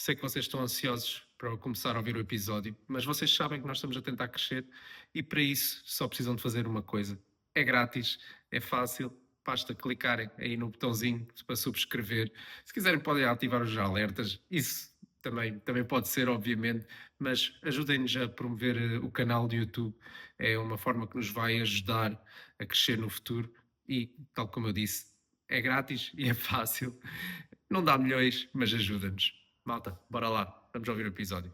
sei que vocês estão ansiosos para começar a ouvir o episódio, mas vocês sabem que nós estamos a tentar crescer e para isso só precisam de fazer uma coisa. É grátis, é fácil, basta clicarem aí no botãozinho para subscrever. Se quiserem podem ativar os alertas, isso também pode ser, obviamente, mas ajudem-nos a promover o canal do YouTube. É uma forma que nos vai ajudar a crescer no futuro e, tal como eu disse, é grátis e é fácil. Não dá milhões, mas ajuda-nos. Malta, bora lá, vamos ouvir o episódio.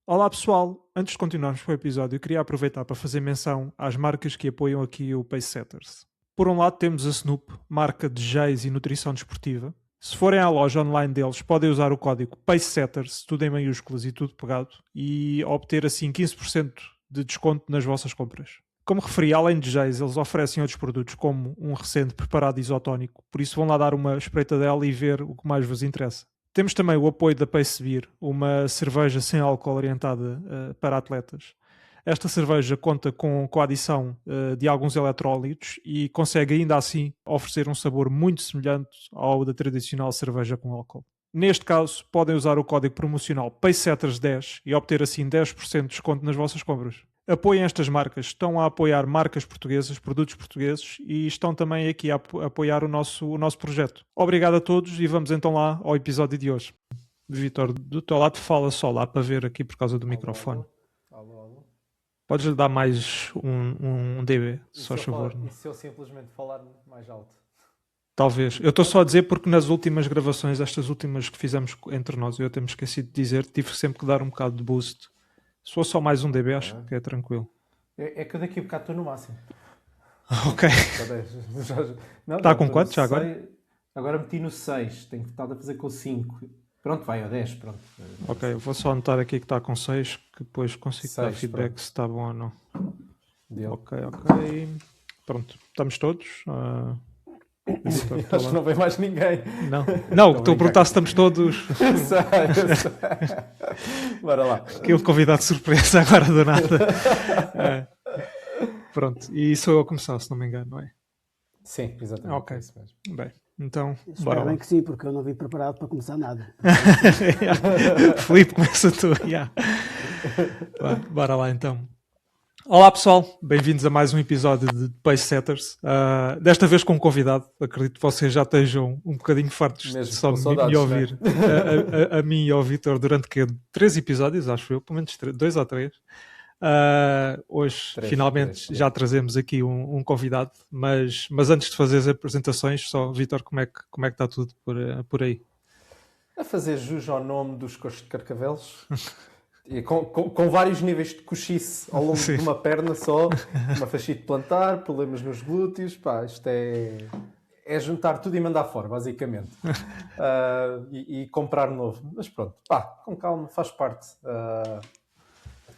Olá pessoal, antes de continuarmos com o episódio, eu queria aproveitar para fazer menção às marcas que apoiam aqui o Pacesetters. Por um lado temos a Snoop, marca de géis e nutrição desportiva. Se forem à loja online deles, podem usar o código Pacesetters, tudo em maiúsculas e tudo pegado, e obter assim 15% de desconto nas vossas compras. Como referi, além de géis, eles oferecem outros produtos como um recente preparado isotónico, por isso vão lá dar uma espreitadela e ver o que mais vos interessa. Temos também o apoio da Pace Beer, uma cerveja sem álcool orientada para atletas. Esta cerveja conta com a adição de alguns eletrólitos e consegue ainda assim oferecer um sabor muito semelhante ao da tradicional cerveja com álcool. Neste caso, podem usar o código promocional PACESETTERS10 e obter assim 10% de desconto nas vossas compras. Apoiem estas marcas, estão a apoiar marcas portuguesas, produtos portugueses e estão também aqui a apoiar o nosso projeto. Obrigado a todos e vamos então lá ao episódio de hoje. Vitor, do teu lado fala só lá para ver aqui por causa do microfone. Alô. Podes lhe dar mais um dB, se faz favor. E se eu simplesmente falar mais alto? Talvez. Eu estou só a dizer porque nas últimas gravações, estas últimas que fizemos entre nós, eu até me esqueci de dizer, tive sempre que dar um bocado de boost. Se for só mais um dB, acho que é tranquilo. É que eu daqui a bocado estou no máximo. Ok. Está com quanto já agora? Agora meti no 6, tenho estado a fazer com 5. Pronto, vai ao 10, pronto. Ok, vou só anotar aqui que está com 6, que depois consigo dar feedback pronto. se está bom ou não. Deu. Ok. Pronto, estamos todos. Acho que não vem mais ninguém. Não, estou a perguntar se estamos todos. Sei. Bora lá. Aquele convidado de surpresa agora do nada. Pronto, e sou eu a começar, se não me engano, não é? Sim, exatamente. Ok. É isso mesmo. Bem, então, espero bem que sim, porque eu não vim preparado para começar nada. Filipe, começa tu. Bora lá então. Olá pessoal, bem-vindos a mais um episódio de Pacesetters. Desta vez com um convidado. Acredito que vocês já estejam um bocadinho fartos de só me ouvir, né? a mim e ao Vitor durante 3 episódios, acho eu, pelo menos 2 ou 3. Hoje finalmente já trazemos aqui um convidado, mas antes de fazer as apresentações, só Vitor, como é que está tudo por aí? A fazer jus ao nome dos coxos de Carcavelos. E com vários níveis de coxice ao longo de uma perna só, uma fascite plantar, problemas nos glúteos, pá, isto é juntar tudo e mandar fora, basicamente. E comprar novo. Mas pronto, pá, com calma, faz parte.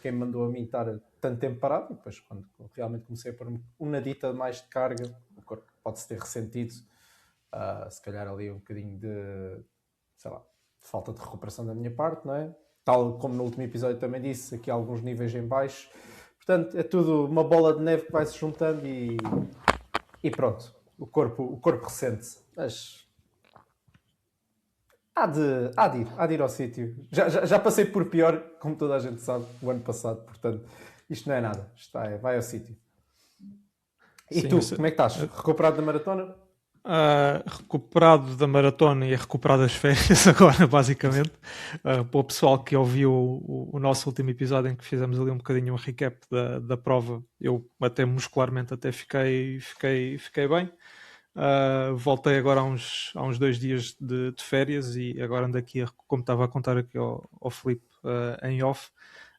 Quem me mandou a mim estar tanto tempo parado, e depois quando realmente comecei a pôr uma dita mais de carga, o corpo pode-se ter ressentido, se calhar ali um bocadinho de, sei lá, de falta de recuperação da minha parte, não é? Tal como no último episódio também disse, aqui há alguns níveis em baixo. Portanto, é tudo uma bola de neve que vai se juntando e pronto. O corpo ressente-se. Mas há de ir ao sítio. Já passei por pior, como toda a gente sabe, o ano passado. Portanto, isto não é nada. Vai ao sítio. E sim, tu, como é que estás? Recuperado da maratona? Recuperado da maratona e recuperado das férias agora, basicamente. Para o pessoal que ouviu o nosso último episódio em que fizemos ali um bocadinho um recap da prova, eu até muscularmente até fiquei bem. Voltei agora há uns 2 dias de férias e agora ando aqui, como estava a contar aqui ao Filipe em off,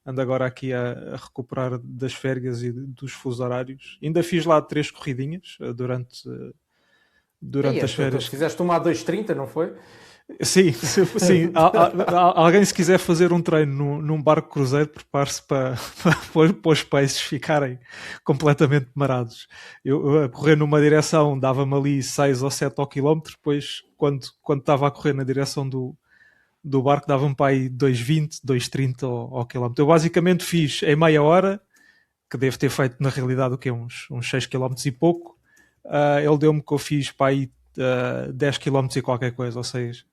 ando agora aqui a recuperar das férias e dos fusos horários. Ainda fiz lá 3 corridinhas durante as férias. Fizeste uma a 2:30, não foi? Sim. Alguém, se quiser fazer um treino num barco cruzeiro, prepare-se para os paces ficarem completamente marados. Eu a correr numa direção dava-me ali 6 ou 7 ao quilómetro, depois quando estava a correr na direção do barco dava-me para aí 2:20, 2:30 ao quilómetro. Eu basicamente fiz em meia hora, que devo ter feito na realidade uns 6 km e pouco. Ele deu-me que eu fiz para aí 10 km e qualquer coisa, ou seja,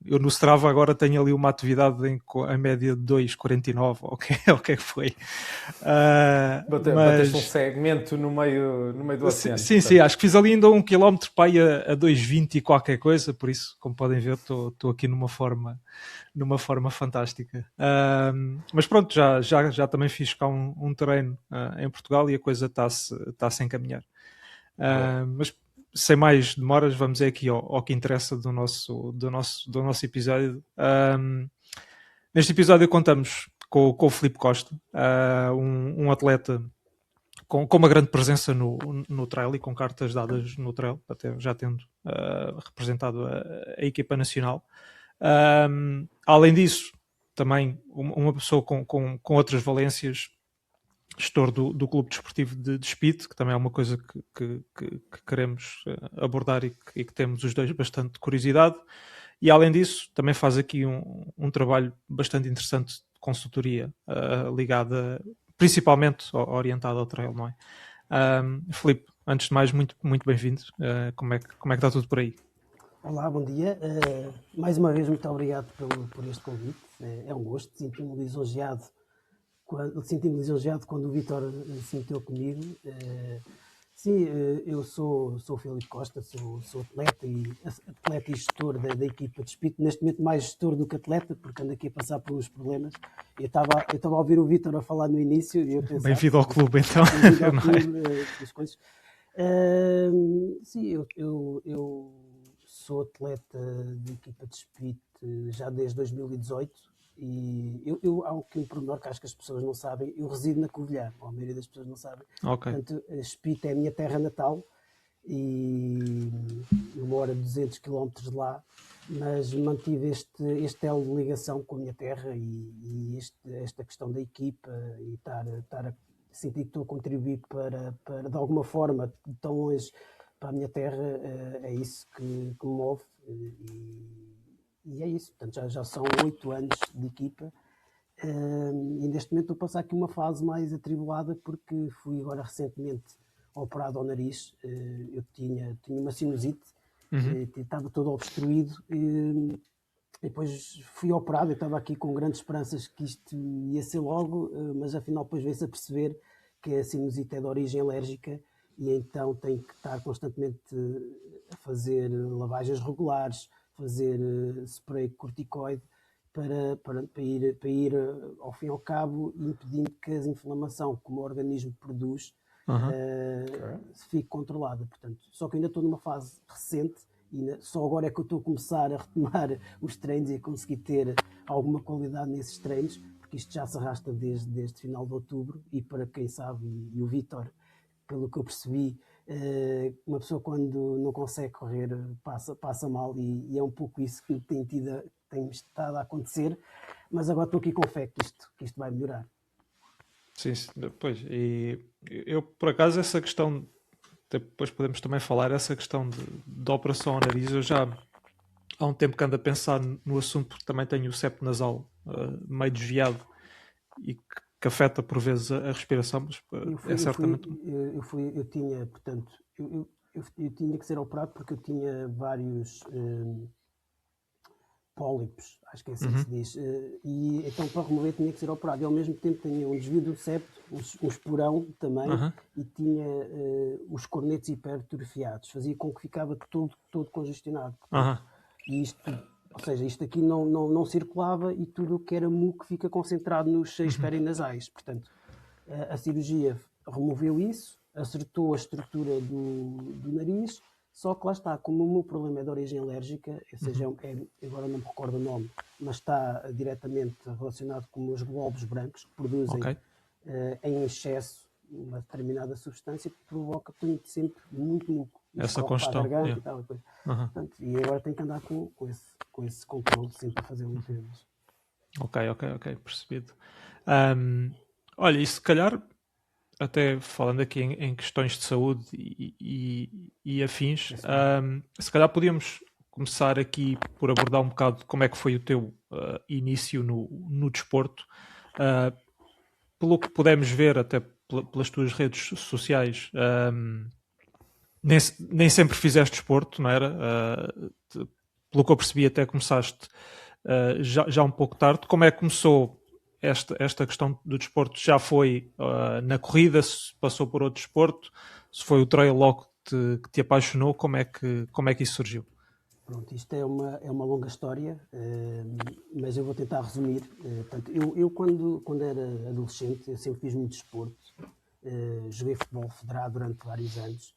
Eu no Strava agora tenho ali uma atividade a média de 2,49, o que é que foi. Bateste um segmento no meio do oceano. Sim, sim, acho que fiz ali ainda 1 quilómetro para ir a 2,20 e qualquer coisa, por isso, como podem ver, estou aqui numa forma fantástica. Mas pronto, já também fiz cá um treino em Portugal e a coisa está-se a encaminhar. Mas sem mais demoras, vamos aqui ao que interessa do nosso episódio. Neste episódio contamos com o Filipe Costa, um atleta com uma grande presença no trail e com cartas dadas no trail, até já tendo representado a equipa nacional. Além disso, também uma pessoa com outras valências, gestor do Clube Desportivo de Speed, que também é uma coisa que queremos abordar e que temos os dois bastante curiosidade. E além disso, também faz aqui um trabalho bastante interessante de consultoria, ligada, principalmente orientado ao trail, não é? Filipe, antes de mais, muito, muito bem-vindo. Como é que está tudo por aí? Olá, bom dia. Mais uma vez, muito obrigado por este convite. É um gosto. Sinto-me lisonjeado quando o Vítor se meteu comigo. Sim, eu sou o Filipe Costa, sou atleta e gestor da equipa de Speed. Neste momento mais gestor do que atleta, porque ando aqui a passar por uns problemas. Eu estava a ouvir o Vítor a falar no início e eu pensava... Bem-vindo ao clube, então. Bem-vindo ao clube, das coisas. Sim, eu sou atleta de equipa de Speed já desde 2018. E há um pormenor que acho que as pessoas não sabem. Eu resido na Covilhã, a maioria das pessoas não sabem. Okay. Portanto, Speed é a minha terra natal e eu moro a 200 km de lá, mas mantive este elo de ligação com a minha terra e esta questão da equipa e estar a sentir que estou a contribuir para de alguma forma, tão longe para a minha terra, é isso que me move. E é isso, portanto já são 8 anos de equipa e neste momento estou a passar aqui uma fase mais atribulada porque fui agora recentemente operado ao nariz. Eu tinha uma sinusite, estava todo obstruído e depois fui operado. Eu estava aqui com grandes esperanças que isto ia ser logo, mas afinal depois veio-se a perceber que a sinusite é de origem alérgica e então tenho que estar constantemente a fazer lavagens regulares, fazer spray corticoide para ir ao fim e ao cabo impedindo que a inflamação que o organismo produz fique controlada. Portanto, só que ainda estou numa fase recente e só agora é que eu estou a começar a retomar os treinos e a conseguir ter alguma qualidade nesses treinos, porque isto já se arrasta desde final de outubro e para quem sabe, e o Vítor, pelo que eu percebi, uma pessoa quando não consegue correr passa mal e é um pouco isso que tem estado a acontecer, mas agora estou aqui com fé que isto vai melhorar. Sim, pois, e eu por acaso essa questão, depois podemos também falar, essa questão de operação ao nariz, eu já há um tempo que ando a pensar no assunto, porque também tenho o septo nasal meio desviado e que afeta por vezes a respiração, mas certamente... Eu tinha, portanto, eu tinha que ser operado porque eu tinha vários pólipos, acho que é assim que se diz, e então para remover tinha que ser operado. E ao mesmo tempo tinha um desvio do septo, um esporão também, e tinha os cornetos hipertrofiados, fazia com que ficava todo congestionado. E ou seja, isto aqui não circulava e tudo o que era muco fica concentrado nos seios perinasais. Portanto, a cirurgia removeu isso, acertou a estrutura do nariz, só que lá está, como o meu problema é de origem alérgica, ou seja, agora não me recordo o nome, mas está diretamente relacionado com os glóbulos brancos que produzem em excesso uma determinada substância que provoca sempre muito muco. Essa congestão. E tal, portanto, e agora tenho que andar com esse controle sempre a fazer limpezas. Ok, percebido. Olha, e se calhar, até falando aqui em questões de saúde e afins, se calhar podíamos começar aqui por abordar um bocado como é que foi o teu início no desporto. Pelo que pudemos ver até pelas tuas redes sociais, nem sempre fizeste desporto, não era? pelo que eu percebi, até começaste já um pouco tarde. Como é que começou esta questão do desporto? Já foi na corrida, se passou por outro desporto, se foi o trail logo que te apaixonou, como é que isso surgiu? Pronto, isto é uma longa história, mas eu vou tentar resumir. Portanto, eu quando era adolescente, eu sempre fiz muito desporto. Joguei futebol federado durante vários anos.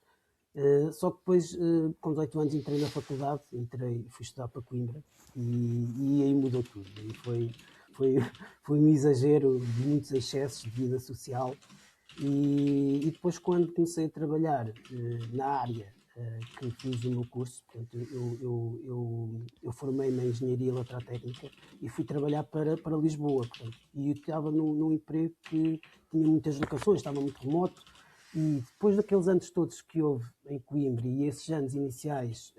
Só que depois, com 18 anos, entrei na faculdade, fui estudar para Coimbra e aí mudou tudo. E foi um exagero de muitos excessos de vida social. E depois, quando comecei a trabalhar na área que fiz o meu curso, portanto, eu formei-me em Engenharia Eletrotécnica e fui trabalhar para Lisboa. Portanto, e eu estava num emprego que tinha muitas locações, estava muito remoto. E depois daqueles anos todos que houve em Coimbra e esses anos iniciais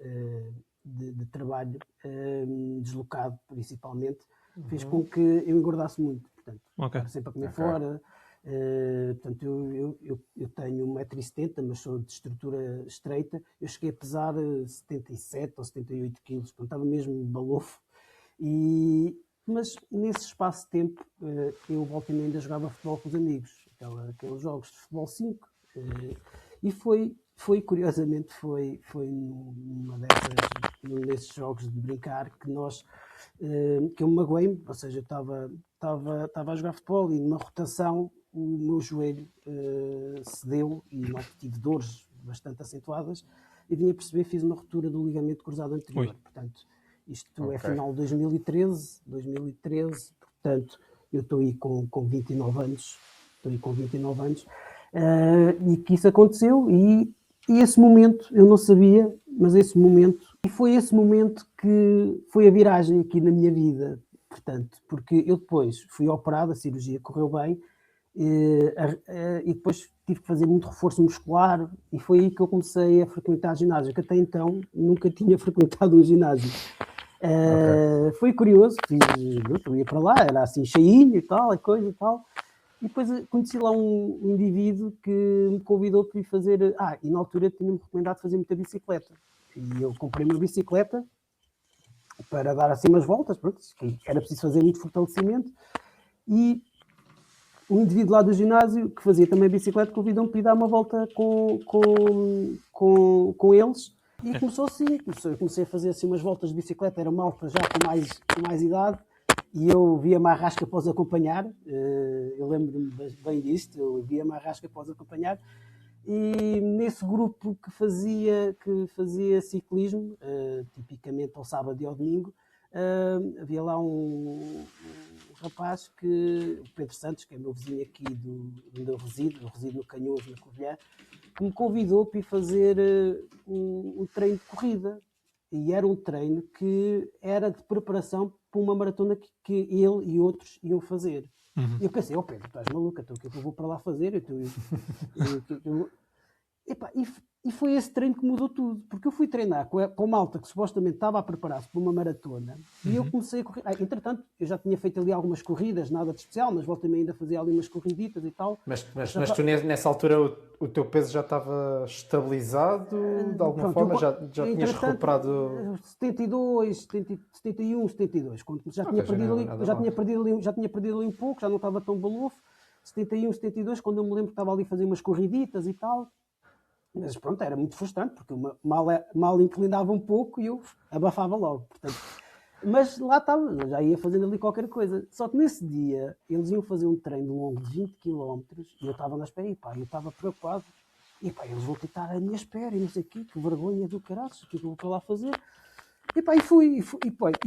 de trabalho deslocado, principalmente, fez com que eu engordasse muito. Portanto, estava sempre a comer fora. Portanto, eu tenho 1,70 m, mas sou de estrutura estreita. Eu cheguei a pesar 77 ou 78 quilos, portanto, estava mesmo balofo. Mas nesse espaço de tempo, eu volta e meia ainda jogava futebol com os amigos, aqueles jogos de futebol 5. E curiosamente, foi num desses jogos de brincar que eu me magoei-me, ou seja, eu estava a jogar futebol e numa rotação o meu joelho cedeu e tive dores bastante acentuadas e vim a perceber, fiz uma ruptura do ligamento cruzado anterior. Portanto, isto é final de 2013, portanto, eu estou aí com 29 anos, e que isso aconteceu e esse momento eu não sabia, mas foi esse momento que foi a viragem aqui na minha vida, portanto, porque eu depois fui operado, a cirurgia correu bem e depois tive que fazer muito reforço muscular e foi aí que eu comecei a frequentar ginásio, que até então nunca tinha frequentado um ginásio. Foi curioso, eu ia para lá, era assim cheinho e tal, a coisa e tal. E depois conheci lá um indivíduo que me convidou para ir fazer... e na altura tinha-me recomendado fazer muita bicicleta. E eu comprei uma bicicleta para dar assim umas voltas, pronto, era preciso fazer muito fortalecimento. E um indivíduo lá do ginásio, que fazia também bicicleta, convidou-me para ir dar uma volta com eles. E começou assim, comecei a fazer assim umas voltas de bicicleta, era malta já com mais idade. E eu via-me à rasca para os acompanhar, eu lembro-me bem disto, eu via-me à rasca para os acompanhar, e nesse grupo que fazia ciclismo, tipicamente ao sábado e ao domingo, havia lá um rapaz, o Pedro Santos, que é meu vizinho aqui onde eu resido no Canhoso, na Covilhã, que me convidou para ir fazer um treino de corrida. E era um treino que era de preparação para uma maratona que ele e outros iam fazer. E eu pensei, Pedro, estás maluca, então o que é que eu vou para lá fazer? E foi esse treino que mudou tudo, porque eu fui treinar com a malta que supostamente estava a preparar-se para uma maratona e eu comecei a correr. Entretanto, eu já tinha feito ali algumas corridas, nada de especial, mas voltei-me ainda a fazer ali umas corriditas e tal. Mas tu nessa altura o teu peso já estava estabilizado de alguma forma? Já tinhas recuperado? 72, 71, 72. Quando já tinha perdido ali um pouco, já não estava tão balofo. 71, 72, quando eu me lembro que estava ali a fazer umas corriditas e tal. Mas pronto, era muito frustrante, porque mal inclinava um pouco e eu abafava logo. Portanto, mas lá estava, já ia fazendo ali qualquer coisa. Só que nesse dia, eles iam fazer um treino longo de 20 km e eu estava na espera, eu estava preocupado. Eles vão tentar à minha espera e não sei o quê, que vergonha do caralho, o que eu vou para lá fazer? E fui. E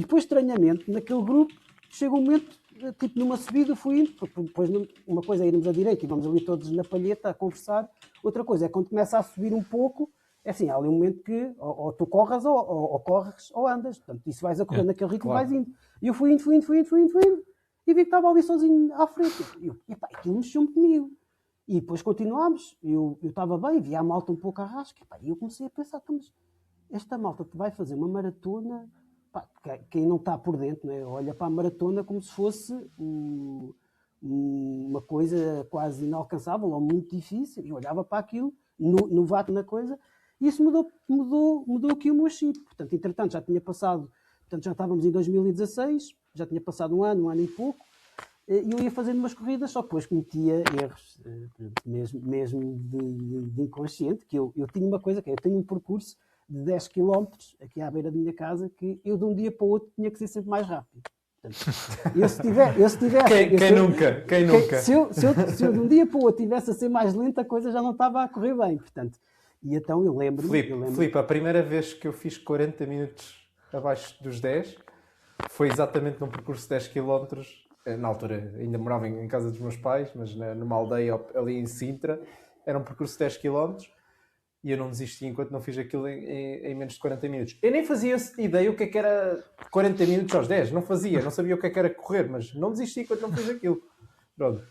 depois, estranhamente, naquele grupo, chega um momento, tipo numa subida, fui indo, porque depois uma coisa é irmos à direita e vamos ali todos na palheta a conversar, outra coisa é quando começa a subir um pouco, é assim, há ali um momento que ou tu corres ou corres ou andas, portanto, e se vais a correr naquele ritmo, vais indo. E eu fui indo, e vi que estava ali sozinho à frente, aquilo mexeu-me comigo. E depois continuámos, eu estava bem, via a malta um pouco à rasca, e eu comecei a pensar, mas esta malta que vai fazer uma maratona, quem não está por dentro, né, olha para a maratona como se fosse uma coisa quase inalcançável ou muito difícil, e olhava para aquilo, novato na coisa, e isso mudou aqui o meu chip. Portanto, entretanto, já tinha passado portanto já estávamos em 2016, já tinha passado um ano e pouco, e eu ia fazendo umas corridas, só que depois cometia erros, mesmo de inconsciente, que eu tinha uma coisa, que eu tenho um percurso de 10 km aqui à beira da minha casa, que eu de um dia para o outro tinha que ser sempre mais rápido. Quem nunca? Se eu de um dia para o outro tivesse a ser mais lento, a coisa já não estava a correr bem, portanto. E então eu lembro... Filipe, a primeira vez que eu fiz 40 minutos abaixo dos 10 foi exatamente num percurso de 10 km. Na altura ainda morava em casa dos meus pais, mas numa aldeia ali em Sintra. Era um percurso de 10 km e eu não desisti enquanto não fiz aquilo em menos de 40 minutos. Eu nem fazia ideia o que é que era 40 minutos aos 10. Não sabia o que é que era correr, mas não desisti enquanto não fiz aquilo. Pronto,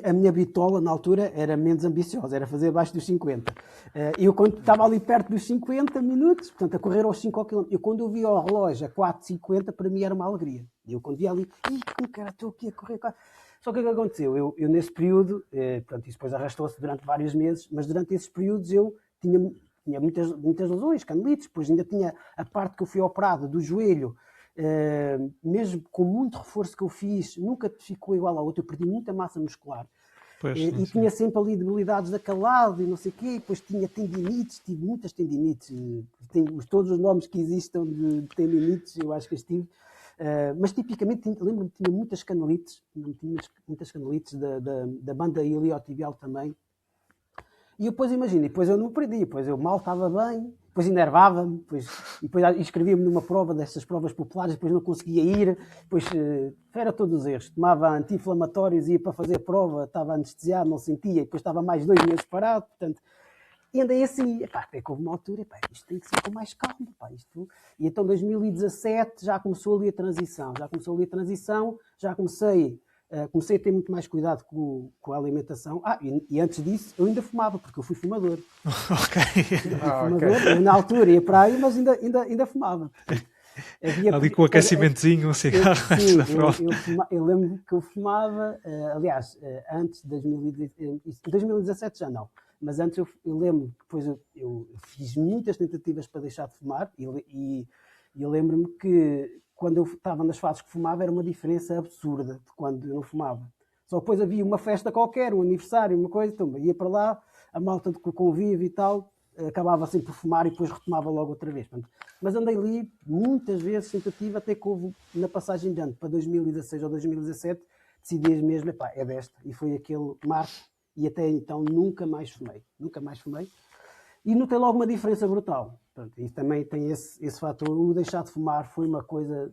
a minha bitola na altura era menos ambiciosa, era fazer abaixo dos 50. Eu quando estava ali perto dos 50 minutos, portanto a correr aos 5 km, eu quando eu via o relógio a 4,50 para mim era uma alegria. Eu quando via ali, como cara, estou aqui a correr. Só que o que aconteceu? Eu nesse período, portanto, isso depois arrastou-se durante vários meses, mas durante esses períodos eu tinha muitas lesões, canelites, depois ainda tinha a parte que eu fui operado do joelho, mesmo com muito reforço que eu fiz, nunca ficou igual ao outro, eu perdi muita massa muscular. E tinha sempre ali debilidades daquele lado e não sei o quê, depois tinha tendinites, tive muitas tendinites, todos os nomes que existam de tendinites, eu acho que as tive. Mas tipicamente lembro-me que tinha muitas canalites da banda iliotibial também. E depois imagina, depois eu não perdi, depois eu mal estava bem, depois enervava-me, depois inscrevia-me numa prova dessas provas populares, depois não conseguia ir, depois era todos os erros. Tomava anti-inflamatórios, ia para fazer a prova, estava anestesiado, não sentia, depois estava mais 2 meses parado, portanto. E andei assim, até que houve uma altura, isto tem que ser com mais calma, E então 2017 já começou ali a transição, já comecei a ter muito mais cuidado com a alimentação. E antes disso eu ainda fumava, porque eu fui fumador. Eu, na altura ia para aí, mas ainda fumava. Ali com o aquecimentozinho, um cigarro antes da prova. Eu lembro que eu fumava, aliás, antes de 2017 já não. Mas antes eu lembro que depois eu fiz muitas tentativas para deixar de fumar e eu lembro-me que quando eu estava nas fases que fumava era uma diferença absurda de quando eu não fumava. Só depois havia uma festa qualquer, um aniversário, uma coisa, então ia para lá, a malta de convívio e tal, acabava sempre por fumar e depois retomava logo outra vez. Mas andei ali muitas vezes tentativa, até que houve na passagem de ano para 2016 ou 2017, decidi mesmo, é desta. E foi aquele marco. E até então nunca mais fumei. E notei logo uma diferença brutal. Portanto, e também tem esse fator. O deixar de fumar foi uma coisa...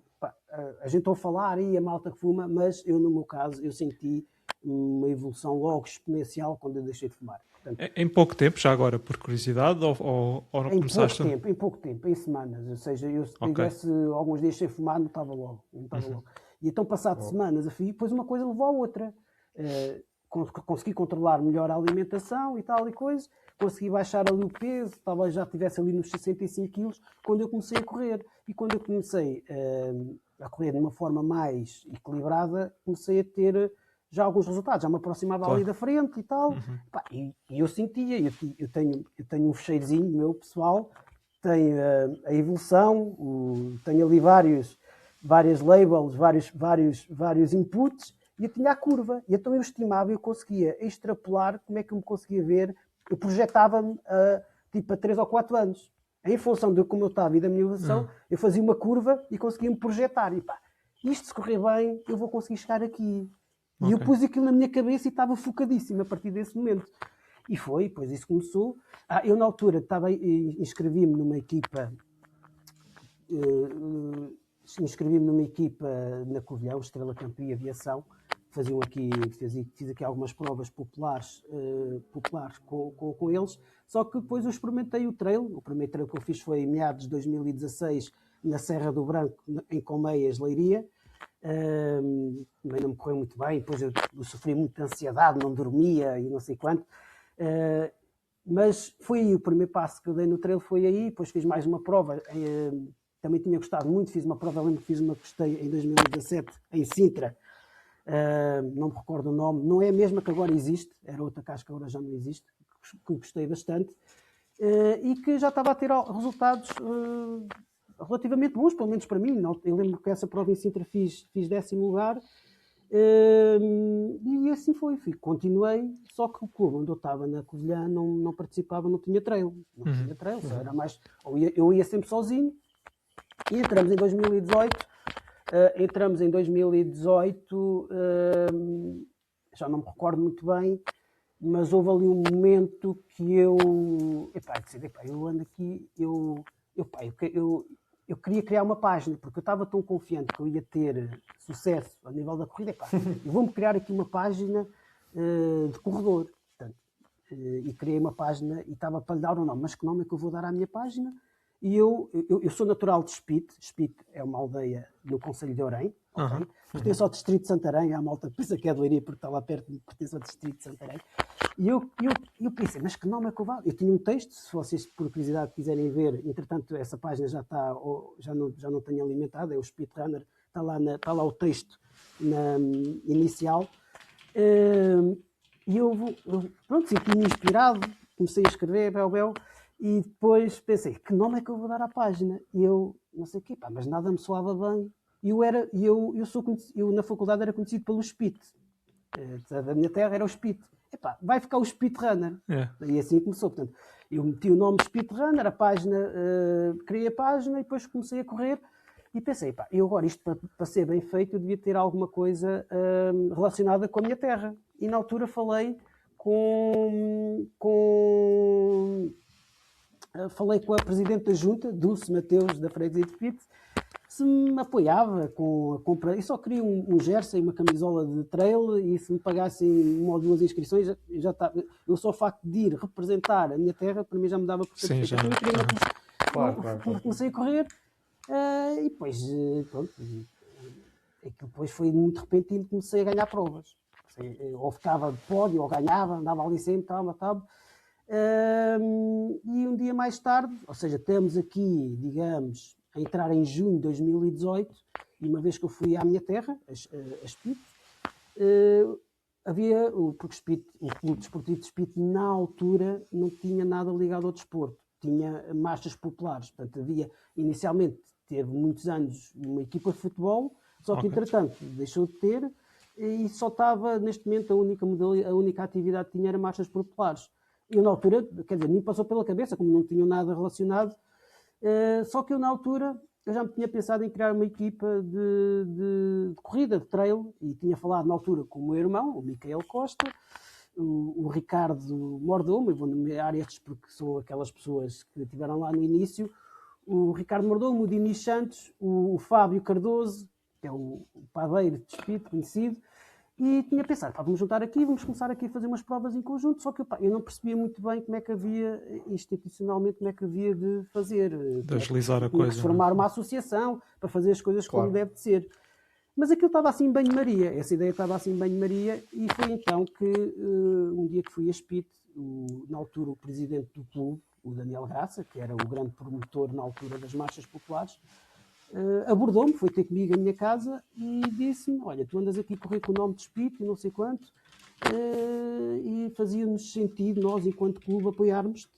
a gente ouve falar aí a malta que fuma, mas eu, no meu caso, eu senti uma evolução logo exponencial quando eu deixei de fumar. Portanto, em pouco tempo, já agora, por curiosidade, ou não começaste? Em pouco tempo, em semanas. Ou seja, eu se tivesse alguns dias sem fumar, não estava logo. E então, passado semanas, depois uma coisa levou à outra. Consegui controlar melhor a alimentação e tal e coisa, consegui baixar ali o peso, talvez já estivesse ali nos 65 quilos, quando eu comecei a correr. E quando eu comecei a correr de uma forma mais equilibrada, comecei a ter já alguns resultados, já me aproximava ali da frente e tal. E eu sentia, eu tenho um fecheirozinho meu pessoal, tenho a evolução, tenho ali vários labels, vários inputs, e eu tinha a curva, e então eu estimava, eu conseguia extrapolar como é que eu me conseguia ver, eu projetava-me a 3 ou 4 anos. Em função de como eu estava e da minha evolução, eu fazia uma curva e conseguia-me projetar. E isto se correr bem, eu vou conseguir chegar aqui. E eu pus aquilo na minha cabeça e estava focadíssimo a partir desse momento. E foi, depois isso começou. Eu na altura inscrevi-me numa equipa... na Covilhão, Estrela Campo e Aviação. Fiz aqui algumas provas populares com eles, só que depois eu experimentei o trail. O primeiro trail que eu fiz foi em meados de 2016 na Serra do Branco, em Colmeias, Leiria. Também não me correu muito bem, depois eu sofri muita ansiedade, não dormia e não sei quanto. Mas foi o primeiro passo que eu dei no trail, foi aí. Depois fiz mais uma prova, também tinha gostado muito, fiz uma prova, lembro que fiz uma que gostei em 2017 em Sintra. Não me recordo o nome, não é a mesma que agora existe, era outra que acho que agora já não existe, que gostei bastante, e que já estava a ter resultados relativamente bons, pelo menos para mim. Eu lembro que essa prova em Sintra fiz 10º lugar. E assim foi, continuei, só que o clube onde eu estava na Covilhã não participava, não tinha trail, só era mais, eu ia sempre sozinho. E entramos em 2018, já não me recordo muito bem, mas houve ali um momento que eu ando aqui, eu queria criar uma página, porque eu estava tão confiante que eu ia ter sucesso a nível da corrida, eu vou-me criar aqui uma página de corredor. Portanto, e criei uma página e estava para lhe dar um nome, mas que nome é que eu vou dar à minha página? E eu sou natural de Espite. Espite é uma aldeia no concelho de Orém, okay? Pertence ao distrito de Santarém. A malta pensa que é de Leiria porque está lá perto, pertence ao distrito de Santarém. E eu pensei, mas que nome é que eu vou? Eu tinha um texto, se vocês por curiosidade quiserem ver, entretanto essa página já não tenho alimentada, é o Speedrunner, está lá o texto inicial. E pronto, senti-me inspirado, comecei a escrever, e depois pensei, que nome é que eu vou dar à página? E eu, não sei o quê, mas nada me soava bem. E eu na faculdade era conhecido pelo Spit. Da minha terra era o Spit. Vai ficar o Speedrunner. E assim começou. Portanto, eu meti o nome Speedrunner, a página, criei a página e depois comecei a correr e pensei, eu agora isto para ser bem feito eu devia ter alguma coisa relacionada com a minha terra. E na altura falei falei com a Presidente da Junta, Dulce Mateus, da Freguesia de Pite, se me apoiava com a compra. Eu só queria um jersey, uma camisola de trail, e se me pagassem 1 ou 2 inscrições, já está. Eu só o facto de ir representar a minha terra, para mim já me dava por satisfeito. Claro. Comecei a correr e depois, pronto, aquilo depois foi muito repentino, comecei a ganhar provas. Ou ficava de pódio, ou ganhava, andava ali sempre, tal. E um dia mais tarde, ou seja, estamos aqui, digamos, a entrar em junho de 2018, e uma vez que eu fui à minha terra, a Espite, porque o Clube Desportivo de Espite, na altura, não tinha nada ligado ao desporto, tinha marchas populares. Portanto, inicialmente, teve muitos anos uma equipa de futebol, só que, entretanto, deixou de ter, e só estava, neste momento, a única atividade que tinha era marchas populares. Eu, na altura, quer dizer, nem passou pela cabeça, como não tinha nada relacionado. Só que eu, na altura, eu já me tinha pensado em criar uma equipa de corrida, de trail, e tinha falado na altura com o meu irmão, o Micael Costa, o Ricardo Mordomo, eu vou nomear estes porque são aquelas pessoas que estiveram lá no início, o Ricardo Mordomo, o Dinis Santos, o Fábio Cardoso, que é o padeiro de Espírito, conhecido, e tinha pensado, vamos juntar aqui, vamos começar aqui a fazer umas provas em conjunto, só que eu não percebia muito bem como é que havia, institucionalmente, como é que havia de fazer. De agilizar a coisa. De formar uma associação para fazer as coisas como deve de ser. Mas aquilo estava assim em banho-maria, essa ideia estava assim em banho-maria, e foi então que, um dia que fui a Espite, na altura o presidente do clube, o Daniel Graça, que era o grande promotor na altura das marchas populares, abordou-me, foi ter comigo à minha casa e disse-me, olha, tu andas aqui a correr com o nome de Espírito e não sei quanto, e fazia-nos sentido nós, enquanto clube, apoiarmos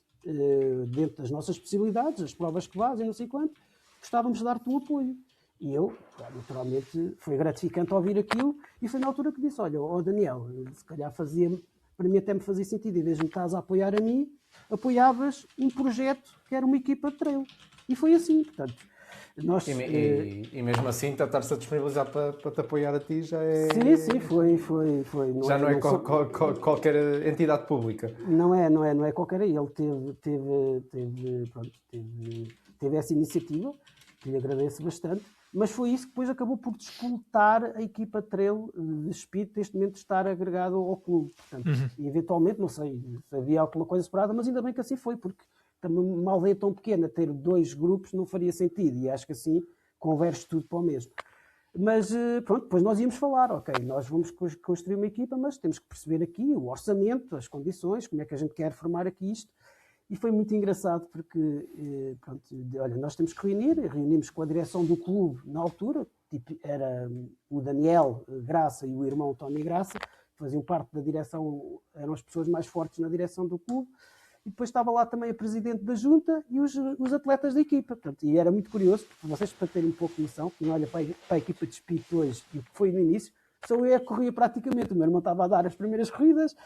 dentro das nossas possibilidades, as provas que vais e não sei quanto, gostávamos de dar-te um apoio. E eu, naturalmente, foi gratificante ouvir aquilo, e foi na altura que disse, olha, Daniel, se calhar para mim até me fazia sentido, em vez de me estás a apoiar a mim, apoiavas um projeto que era uma equipa de trail. E foi assim, portanto. E mesmo assim, estar-se a disponibilizar para te apoiar a ti já é... Sim, foi. Não é qualquer entidade pública. Não é qualquer. Ele teve essa iniciativa, que lhe agradeço bastante, mas foi isso que depois acabou por disputar a equipa trail de Espírito, neste momento de estar agregado ao clube. Portanto, e eventualmente, não sei se havia alguma coisa separada, mas ainda bem que assim foi, porque também uma aldeia tão pequena, ter 2 grupos não faria sentido, e acho que assim converge tudo para o mesmo. Mas pronto, depois nós íamos falar, ok, nós vamos construir uma equipa, mas temos que perceber aqui o orçamento, as condições, como é que a gente quer formar aqui isto. E foi muito engraçado porque, pronto, olha, nós temos que reunimos com a direção do clube na altura, tipo, era o Daniel Graça e o irmão Tony Graça, que faziam parte da direção, eram as pessoas mais fortes na direção do clube. e depois estava lá também a presidente da junta e os atletas da equipa. Portanto, e era muito curioso, porque vocês, para terem um pouco de noção, quem olha para a equipa de Espírito hoje e o que foi no início, só eu corria praticamente. O meu irmão estava a dar as primeiras corridas,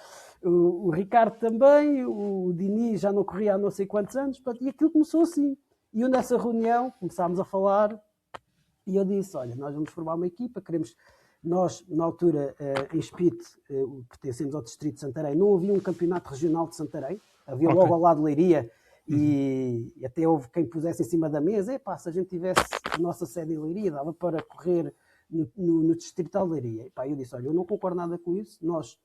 o Ricardo também, o Dini já não corria há não sei quantos anos, portanto, e aquilo começou assim. E eu nessa reunião começámos a falar e eu disse, olha, nós vamos formar uma equipa, queremos... Nós, na altura, em Espírito, pertencemos ao Distrito de Santarém, não havia um campeonato regional de Santarém, havia logo ao lado de Leiria, e até houve quem pusesse em cima da mesa, se a gente tivesse a nossa sede em Leiria, dava para correr no Distrital de Leiria. E, eu disse, olha, eu não concordo nada com isso, nós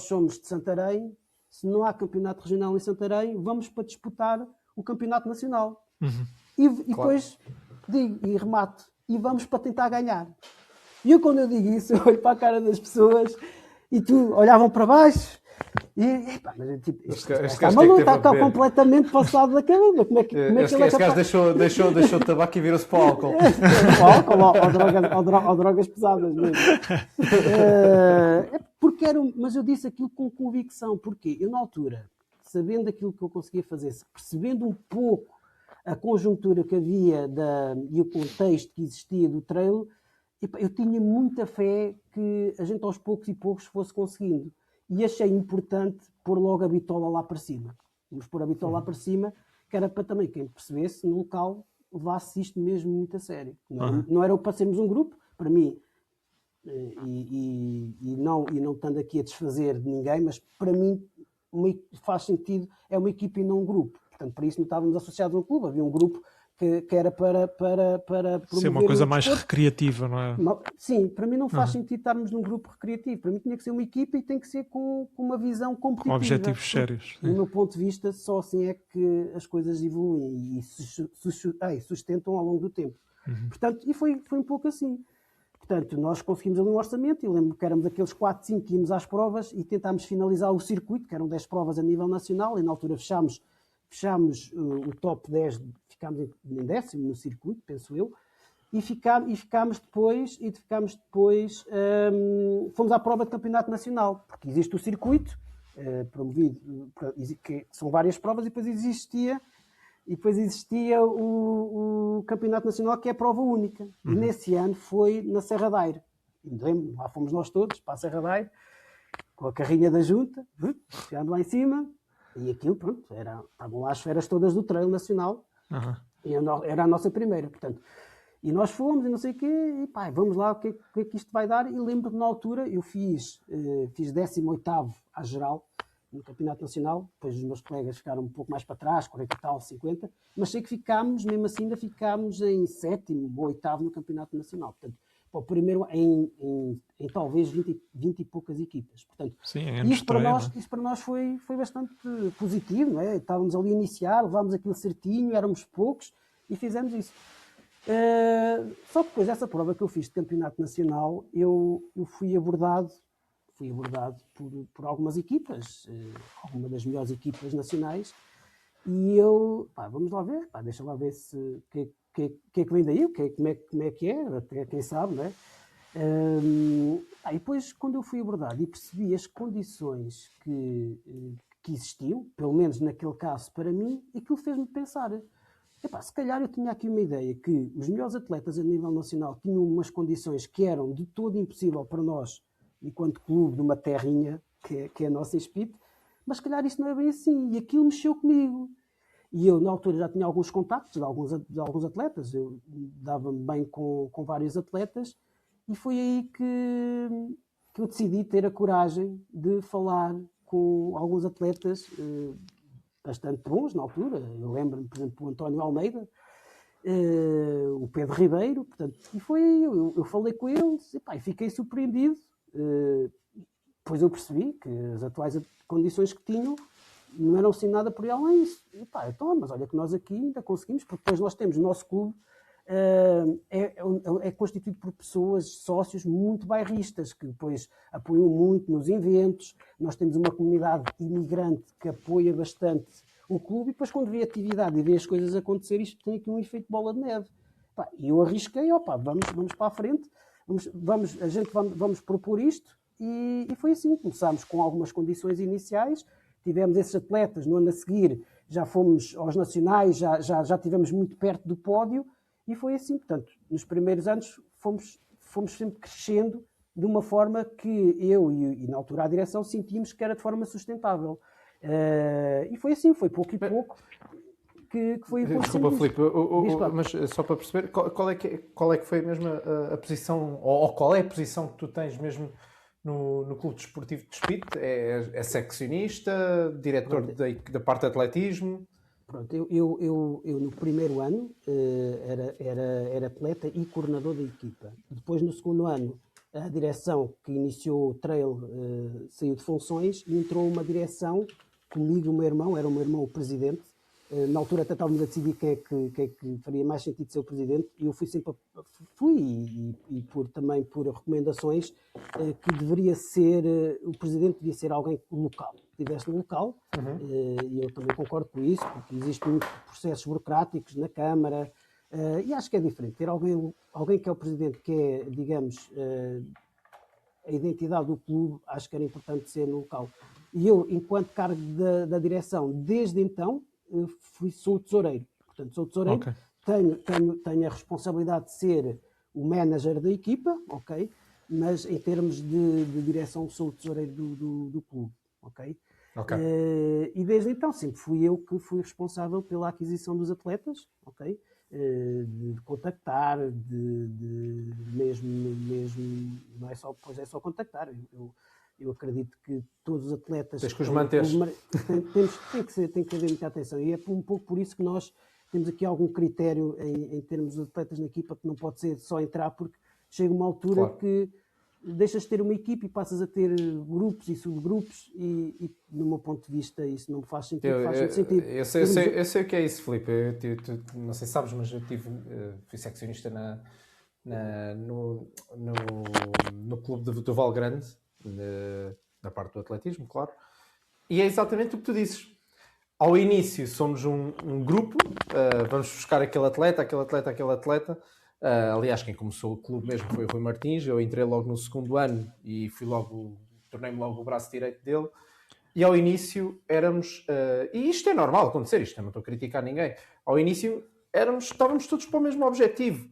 somos de Santarém, se não há campeonato regional em Santarém, vamos para disputar o campeonato nacional. E depois digo, e remato, e vamos para tentar ganhar. E eu, quando eu digo isso, eu olho para a cara das pessoas e tu olhavam para baixo e mas tipo, está maluco, está completamente passado da cabeça. Como é que ele é capaz? Este gajo deixou o tabaco e virou-se para o álcool. Ou drogas pesadas mesmo. Porque mas eu disse aquilo com convicção. Porque eu, na altura, sabendo aquilo que eu conseguia fazer, percebendo um pouco a conjuntura que havia e o contexto que existia do trail, eu tinha muita fé que a gente aos poucos e poucos fosse conseguindo. E achei importante pôr logo a bitola lá para cima. Vamos pôr a bitola lá para cima, que era para também quem percebesse no local levasse isto mesmo muito a sério. Não era para sermos um grupo, para mim, e não estando aqui a desfazer de ninguém, mas para mim faz sentido, é uma equipa e não um grupo. Portanto, para isso não estávamos associados a um clube, havia um grupo que era para promover ser uma coisa mais recreativa, não é? Sim, para mim não faz sentido estarmos num grupo recreativo. Para mim tinha que ser uma equipa e tem que ser com uma visão competitiva. Com objetivos sérios. Do meu ponto de vista, só assim é que as coisas evoluem e sustentam ao longo do tempo. Portanto, e foi um pouco assim. Portanto, nós conseguimos ali um orçamento e lembro que éramos aqueles 4, 5 que íamos às provas e tentámos finalizar o circuito, que eram 10 provas a nível nacional, e na altura fechámos o top 10, ficámos em 10º no circuito, penso eu, e ficámos depois, fomos à prova de campeonato nacional, porque existe o circuito, promovido, que são várias provas, e depois existia o campeonato nacional, que é a prova única. E nesse ano foi na Serra da Aire. Lembro, lá fomos nós todos para a Serra da Aire, com a carrinha da junta, chegámos lá em cima, e aquilo, pronto, estavam lá as feras todas do trail nacional, e era a nossa primeira, portanto. E nós fomos, e não sei o quê, e vamos lá, o que é que isto vai dar? E lembro que na altura eu fiz 18º à geral, no Campeonato Nacional, depois os meus colegas ficaram um pouco mais para trás, 40 e tal, 50, mas sei que ficámos, mesmo assim ainda ficámos em 7º ou 8º no Campeonato Nacional, portanto, para o primeiro em talvez 20 e poucas equipas. Portanto, sim, isso para nós foi bastante positivo, não é? Estávamos ali a iniciar, levámos aquilo certinho, éramos poucos e fizemos isso. Só que depois dessa prova que eu fiz de campeonato nacional, eu fui abordado por algumas equipas, alguma das melhores equipas nacionais, e eu, vamos lá ver, deixa lá ver se que é que vem daí, como é que é, até quem sabe, não é? E depois, quando eu fui abordado e percebi as condições que existiam, pelo menos naquele caso para mim, aquilo fez-me pensar, se calhar eu tinha aqui uma ideia que os melhores atletas a nível nacional tinham umas condições que eram de todo impossível para nós, enquanto clube de uma terrinha, que é a nossa Espírito, mas se calhar isto não é bem assim, e aquilo mexeu comigo. E eu, na altura, já tinha alguns contactos de alguns atletas, eu dava-me bem com vários atletas, e foi aí que eu decidi ter a coragem de falar com alguns atletas bastante bons na altura. Eu lembro-me, por exemplo, o António Almeida, o Pedro Ribeiro, portanto, e foi aí, eu falei com eles, e fiquei surpreendido. Depois eu percebi que as atuais condições que tinham não eram assim nada por aí além disso. Então, mas olha que nós aqui ainda conseguimos, porque depois nós temos o nosso clube, é constituído por pessoas, sócios muito bairristas, que depois apoiam muito nos eventos. Nós temos uma comunidade imigrante que apoia bastante o clube, e depois quando vê a atividade e vê as coisas acontecer, isto tem aqui um efeito bola de neve. E eu arrisquei, vamos para a frente, vamos propor isto, e foi assim. Começámos com algumas condições iniciais, tivemos esses atletas, no ano a seguir já fomos aos nacionais, já estivemos muito perto do pódio, e foi assim. Portanto, nos primeiros anos fomos sempre crescendo de uma forma que eu e na altura a direção sentimos que era de forma sustentável. E foi assim, foi pouco e pouco que foi acontecendo. Desculpa, Filipe, mas só para perceber, qual é que foi mesmo a posição, ou qual é a posição que tu tens mesmo no Clube Desportivo de Despite? É seccionista, diretor da parte de atletismo? Pronto, eu no primeiro ano era atleta e coordenador da equipa. Depois, no segundo ano, a direção que iniciou o trail saiu de funções e entrou uma direção comigo, o meu irmão, era o meu irmão o presidente. Na altura até estávamos a decidir quem é que faria mais sentido ser o presidente, e eu também por recomendações, que deveria ser, o presidente devia ser alguém local, que estivesse no local, e eu também concordo com isso, porque existem muitos processos burocráticos na Câmara, e acho que é diferente ter alguém que é o presidente, que é, digamos, a identidade do clube. Acho que era importante ser no local. E eu, enquanto cargo da direção, desde então, sou o tesoureiro. Portanto, sou o tesoureiro, okay. Tenho a responsabilidade de ser o manager da equipa, ok? Mas em termos de direção, sou o tesoureiro do clube, ok? Okay. E desde então sempre fui eu que fui responsável pela aquisição dos atletas, ok? De contactar, mesmo não é só, pois é só contactar. Eu acredito que todos os atletas... Tens que os manter. Tem que haver muita atenção. E é um pouco por isso que nós temos aqui algum critério em termos de atletas na equipa, que não pode ser só entrar, porque chega uma altura, claro, que deixas de ter uma equipa e passas a ter grupos e subgrupos, e do meu ponto de vista isso não me faz sentido. Eu sei o que é isso, Filipe. Não sei se sabes, mas eu fui seccionista no clube do Val Grande, da parte do atletismo, claro. E é exatamente o que tu dizes. Ao início somos um grupo, vamos buscar aquele atleta. Aliás, quem começou o clube mesmo foi o Rui Martins. Eu entrei logo no segundo ano e tornei-me logo o braço direito dele. E ao início éramos, e isto é normal acontecer, isto eu não estou a criticar ninguém. Ao início estávamos todos para o mesmo objetivo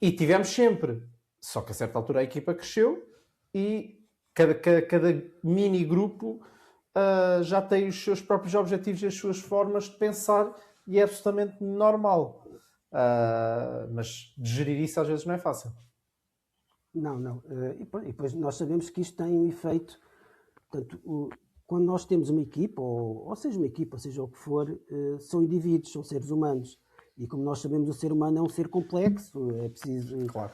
e tivemos sempre. Só que a certa altura a equipa cresceu e cada mini grupo já tem os seus próprios objetivos e as suas formas de pensar, e é absolutamente normal. Mas de gerir isso às vezes não é fácil. Não. E depois nós sabemos que isto tem um efeito. Portanto, quando nós temos uma equipa, ou seja uma equipa, seja o que for, são indivíduos, são seres humanos. E como nós sabemos, o ser humano é um ser complexo, é preciso... Claro.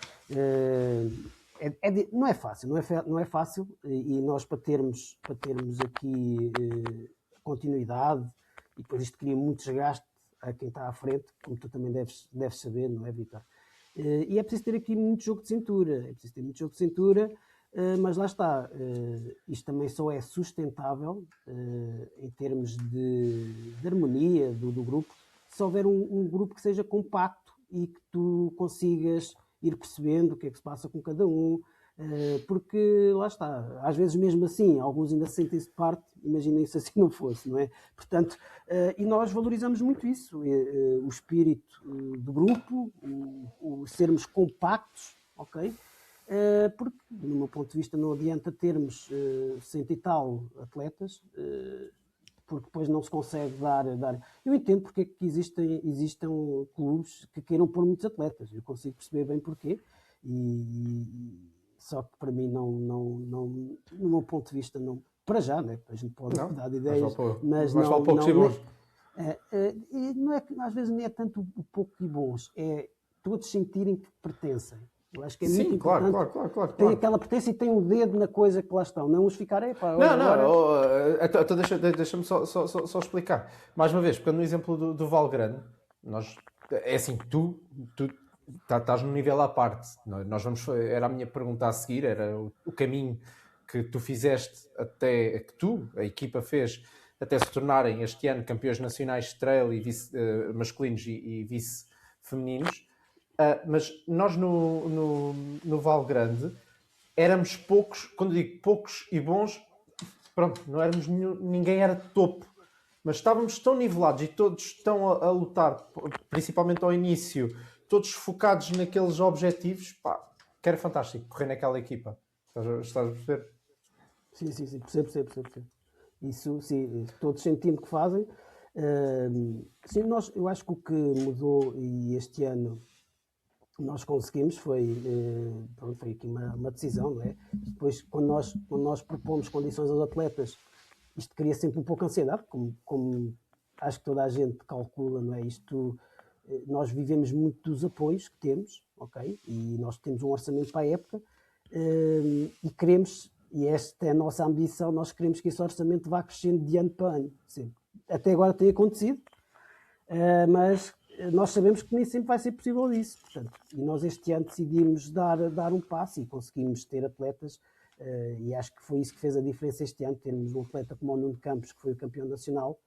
Não é fácil, e nós para termos aqui continuidade, e depois isto cria muito desgaste a quem está à frente, como tu também deves saber, não é, Vítor? E é preciso ter aqui muito jogo de cintura, mas lá está, isto também só é sustentável em termos de harmonia do grupo, se houver um grupo que seja compacto e que tu consigas ir percebendo o que é que se passa com cada um, porque lá está, às vezes mesmo assim, alguns ainda sentem-se de parte, imaginem se assim não fosse, não é? Portanto, e nós valorizamos muito isso, o espírito do grupo, o sermos compactos, ok? Porque, do meu ponto de vista, não adianta termos 100 e tal atletas, porque depois não se consegue dar... Eu entendo porque é que existem clubes que queiram pôr muitos atletas, eu consigo perceber bem porquê, só que para mim não, no meu ponto de vista, não, para já, né? A gente pode dar ideias, mas não... vale poucos e bons. Não é, às vezes nem é tanto o pouco e bons, é todos sentirem que pertencem. Eu acho que é muito importante. Claro. Tem aquela pertença e tem um dedo na coisa que lá estão. Não os ficarem... Então deixa-me só explicar. Mais uma vez, porque no exemplo do Val Grande, é assim, tu estás num nível à parte. Era a minha pergunta a seguir, era o caminho que tu fizeste até que a equipa fez, até se tornarem este ano campeões nacionais de trail e masculinos e vice femininos. Mas nós no Val Grande éramos poucos, quando digo poucos e bons, pronto, não éramos ninguém era topo, mas estávamos tão nivelados e todos tão a lutar, principalmente ao início, todos focados naqueles objetivos, pá, que era fantástico correr naquela equipa. Estás a perceber? Sim, percebo. Isso, sim, todos sentindo que fazem. Sim, eu acho que o que mudou e este ano nós conseguimos foi aqui uma decisão, não é? Depois, quando nós propomos condições aos atletas, isto cria sempre um pouco de ansiedade, como acho que toda a gente calcula, não é? Nós vivemos muito dos apoios que temos, ok? E nós temos um orçamento para a época e queremos, e esta é a nossa ambição, nós queremos que esse orçamento vá crescendo de ano para ano. Sim. Até agora tem acontecido, mas nós sabemos que nem sempre vai ser possível isso. Portanto, e nós este ano decidimos dar um passo e conseguimos ter atletas, e acho que foi isso que fez a diferença este ano, termos um atleta como o Nuno Campos, que foi o campeão nacional,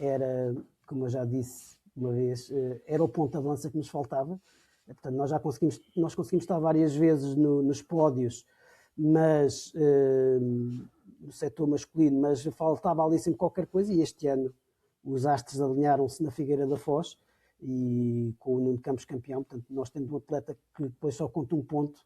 era, como eu já disse uma vez, era o ponto de avanço que nos faltava. Portanto, nós conseguimos estar várias vezes nos pódios, mas no setor masculino, mas faltava ali sempre qualquer coisa, e este ano os astros alinharam-se na Figueira da Foz e com o Nuno Campos campeão. Portanto, nós temos um atleta que depois só conta um ponto,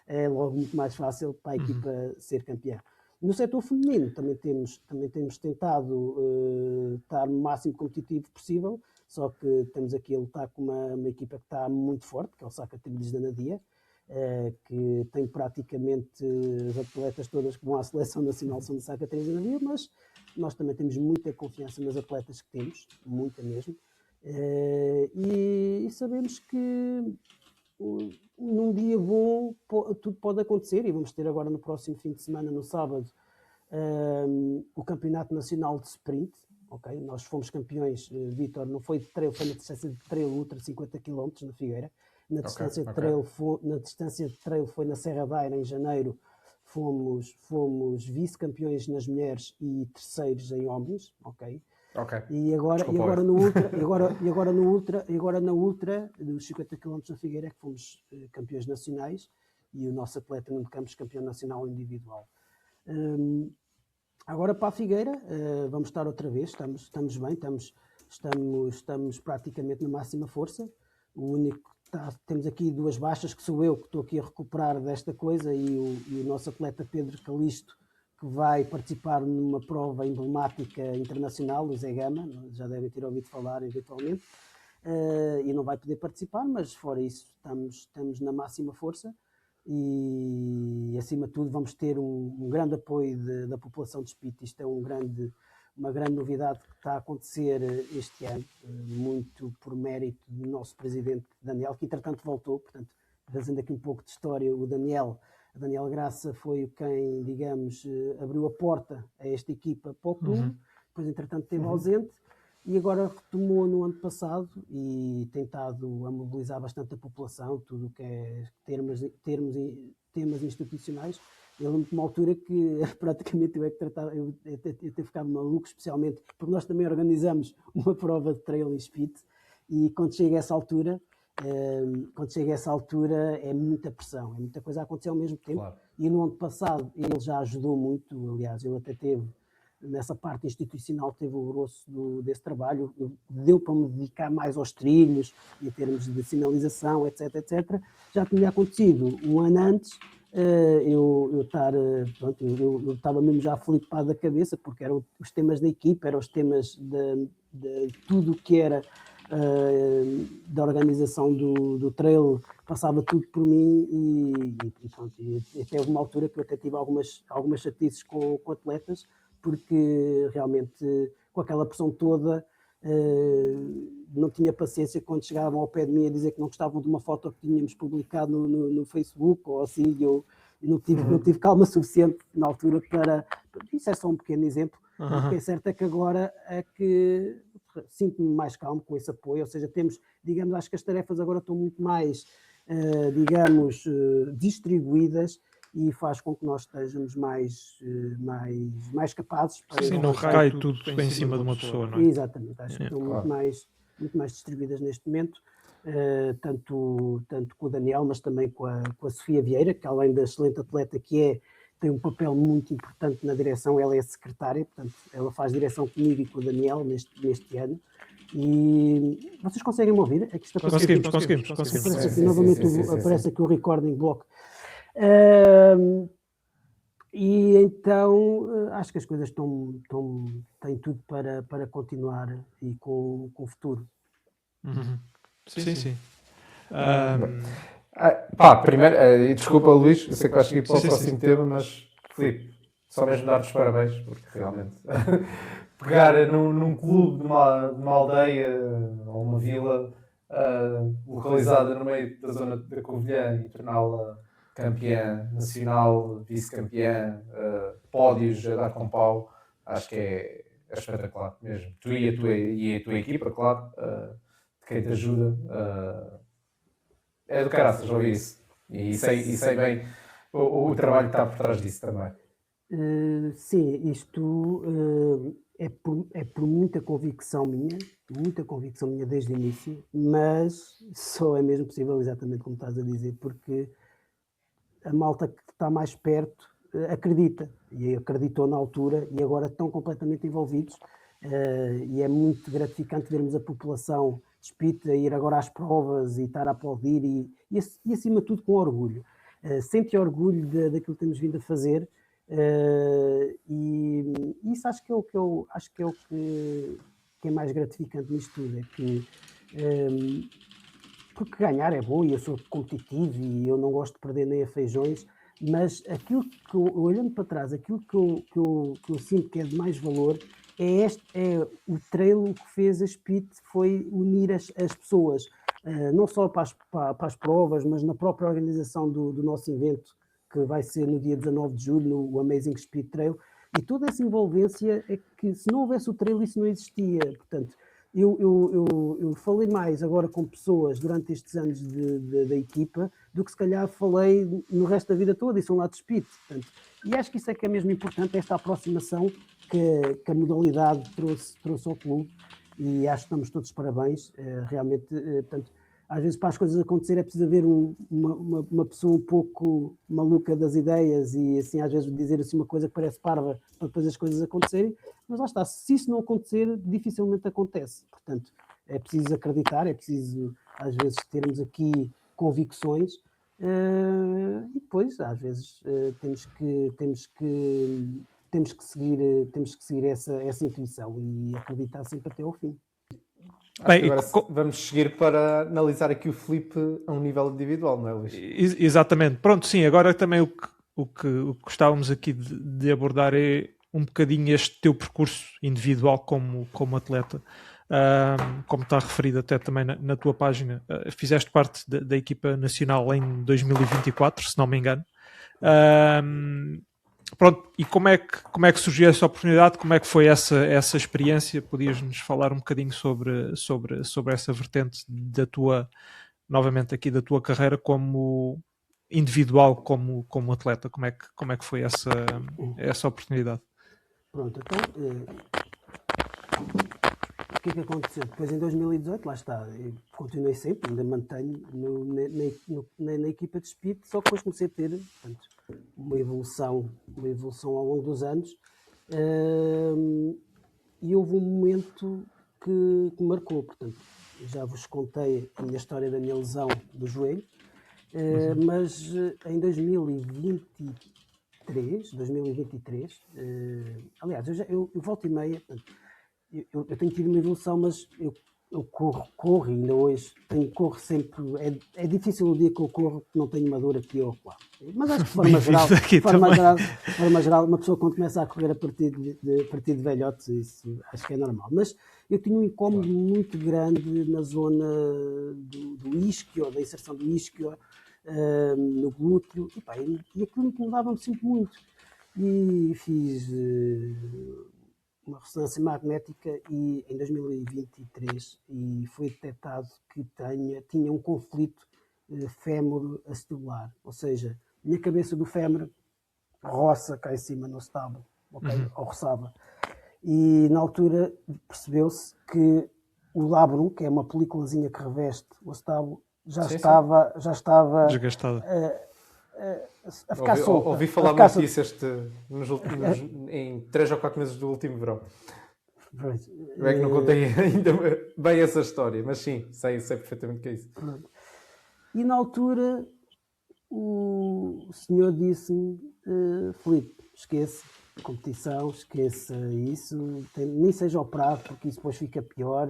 é logo muito mais fácil para a equipa ser campeã. No setor feminino também temos tentado estar no máximo competitivo possível, só que temos aqui a lutar com uma equipa que está muito forte, que é o Saca Trilhos da Nadia, que tem praticamente as atletas todas que vão à seleção nacional são de Saca Trilhos da Nadia, mas nós também temos muita confiança nas atletas que temos, muita mesmo, e sabemos que num dia bom tudo pode acontecer, e vamos ter agora no próximo fim de semana, no sábado, o Campeonato Nacional de Sprint. Okay? Nós fomos campeões, Vítor, não foi de trail, foi na distância de trail ultra 50 km na Figueira. Na distância de trail foi na Serra da Aira em janeiro. Fomos vice-campeões nas mulheres e terceiros em homens, ok? E agora na ultra dos 50 km na Figueira é que fomos campeões nacionais, e o nosso atleta Nuno Campos campeão nacional individual. Agora para a Figueira vamos estar outra vez, estamos bem, estamos praticamente na máxima força. O único temos aqui duas baixas, que sou eu que estou aqui a recuperar desta coisa, e o nosso atleta Pedro Calisto, que vai participar numa prova emblemática internacional, o Zé Gama, já devem ter ouvido falar eventualmente, e não vai poder participar, mas fora isso estamos na máxima força, e acima de tudo vamos ter um grande apoio da população de Espírito. Isto é uma grande novidade que está a acontecer este ano, muito por mérito do nosso presidente Daniel, que entretanto voltou. Portanto, fazendo aqui um pouco de história, o Daniel Graça foi quem, digamos, abriu a porta a esta equipa para o clube, depois entretanto esteve ausente, e agora retomou no ano passado e tem estado a mobilizar bastante a população, tudo o que é temas institucionais. Eu lembro-me de uma altura que praticamente eu ter ficado maluco, especialmente porque nós também organizamos uma prova de trail em Spit, e quando chega a essa altura é muita pressão, é muita coisa a acontecer ao mesmo tempo. Claro. E no ano passado ele já ajudou muito, aliás, ele até teve, nessa parte institucional, teve o grosso desse trabalho, deu para me dedicar mais aos trilhos, em termos de sinalização, etc. Já tinha acontecido um ano antes, eu estava mesmo já flipado da cabeça, porque eram os temas da equipa, eram os temas de tudo o que era da organização do trail, passava tudo por mim, e até houve uma altura que eu até tive algumas chatices com atletas, porque realmente com aquela pressão toda não tinha paciência quando chegavam ao pé de mim a dizer que não gostavam de uma foto que tínhamos publicado no Facebook ou assim. Eu não tive calma suficiente na altura para... Isso é só um pequeno exemplo. O que é certo é que agora é que sinto-me mais calmo com esse apoio, ou seja, acho que as tarefas agora estão muito mais, distribuídas, e faz com que nós estejamos mais capazes para... Sim, não recai tudo em cima de uma pessoa, não é? Exatamente, acho que estão muito mais distribuídas neste momento, tanto com o Daniel, mas também com a Sofia Vieira, que além da excelente atleta que é, tem um papel muito importante na direção, ela é secretária, portanto, ela faz direção comigo e com o Daniel neste ano. E vocês conseguem me ouvir? É que isto Conseguimos. Aparece aqui novamente aparece aqui o recording block. E então acho que as coisas têm tudo para continuar e com o futuro. Sim. Primeiro, desculpa Luís, eu sei que vais seguir para o próximo tema, mas Filipe, só mesmo dar-te os parabéns, porque realmente pegar num clube de uma aldeia ou uma vila localizada no meio da zona da Covilhã e torná-la campeã nacional, vice-campeã, pódios a dar com pau, acho que é espetacular mesmo. Tu e a tua equipa, claro, de quem te ajuda, é do caraças ouvir isso. E sei bem o trabalho que está por trás disso também. Sim, isto é por muita convicção minha desde o início, mas só é mesmo possível, exatamente como estás a dizer, porque a malta que está mais perto acredita, e acreditou na altura, e agora estão completamente envolvidos, e é muito gratificante vermos a população despita ir agora às provas e estar a aplaudir, e acima de tudo com orgulho. Sente orgulho daquilo que temos vindo a fazer, e isso acho que é o que é mais gratificante nisto tudo, é que porque ganhar é bom e eu sou competitivo e eu não gosto de perder nem a feijões, mas aquilo que olhando para trás, aquilo que eu sinto que é de mais valor é o trail que fez a Speed, foi unir as pessoas, não só para as provas, mas na própria organização do nosso evento, que vai ser no dia 19 de julho, no Amazing Speed Trail, e toda essa envolvência é que se não houvesse o trail isso não existia, portanto, eu falei mais agora com pessoas durante estes anos da equipa do que se calhar falei no resto da vida toda, e são lá de Speed, portanto, e acho que isso é que é mesmo importante, esta aproximação que a modalidade trouxe ao clube, e acho que estamos todos parabéns, realmente, portanto, às vezes para as coisas acontecer é preciso haver uma pessoa um pouco maluca das ideias e assim às vezes dizer assim uma coisa que parece parva para depois as coisas acontecerem, mas lá está, se isso não acontecer, dificilmente acontece. Portanto, é preciso acreditar, é preciso às vezes termos aqui convicções e depois às vezes temos que seguir essa intuição e acreditar sempre até ao fim. Bem, agora vamos seguir para analisar aqui o Filipe a um nível individual, não é, Luís? Exatamente. Pronto, sim, agora também o que gostávamos aqui de abordar é um bocadinho este teu percurso individual como atleta. Como está referido até também na tua página, fizeste parte da equipa nacional em 2024, se não me engano. Pronto, e como é que surgiu essa oportunidade? Como é que foi essa experiência? Podias-nos falar um bocadinho sobre essa vertente novamente aqui da tua carreira como individual, como atleta? Como é que foi essa oportunidade? Pronto, então o que é que aconteceu? Depois em 2018, lá está, eu continuei sempre, ainda mantenho na equipa de Speed, só que depois comecei a ter, portanto, uma evolução ao longo dos anos, e houve um momento que me marcou, portanto, já vos contei a minha história da minha lesão do joelho, mas em 2023, aliás, eu volto e meia, portanto, eu tenho tido uma evolução, mas eu corro e ainda hoje corro sempre. É difícil o dia que eu corro que não tenho uma dor aqui ou lá. Mas acho que de forma geral, uma pessoa quando começa a correr a partir de velhotes, isso acho que é normal. Mas eu tinha um incómodo muito grande na zona do isquio, da inserção do isquio, no glúteo, e aquilo incomodava-me sempre muito. E fiz uma ressonância magnética em 2023 e foi detectado que tinha um conflito fémur-acetubular, ou seja, a minha cabeça do fémur roça cá em cima no estábulo, okay? Ou roçava. E na altura percebeu-se que o labrum, que é uma películazinha que reveste o estábulo, já estava desgastada. a ficar solta. Ouvi falar muito disso em 3 ou 4 meses do último verão. Eu é que não contei ainda bem essa história, mas sim, sei perfeitamente o que é isso. E na altura o senhor disse-me, Filipe, esqueça a competição, esqueça isso, nem seja operado porque isso depois fica pior.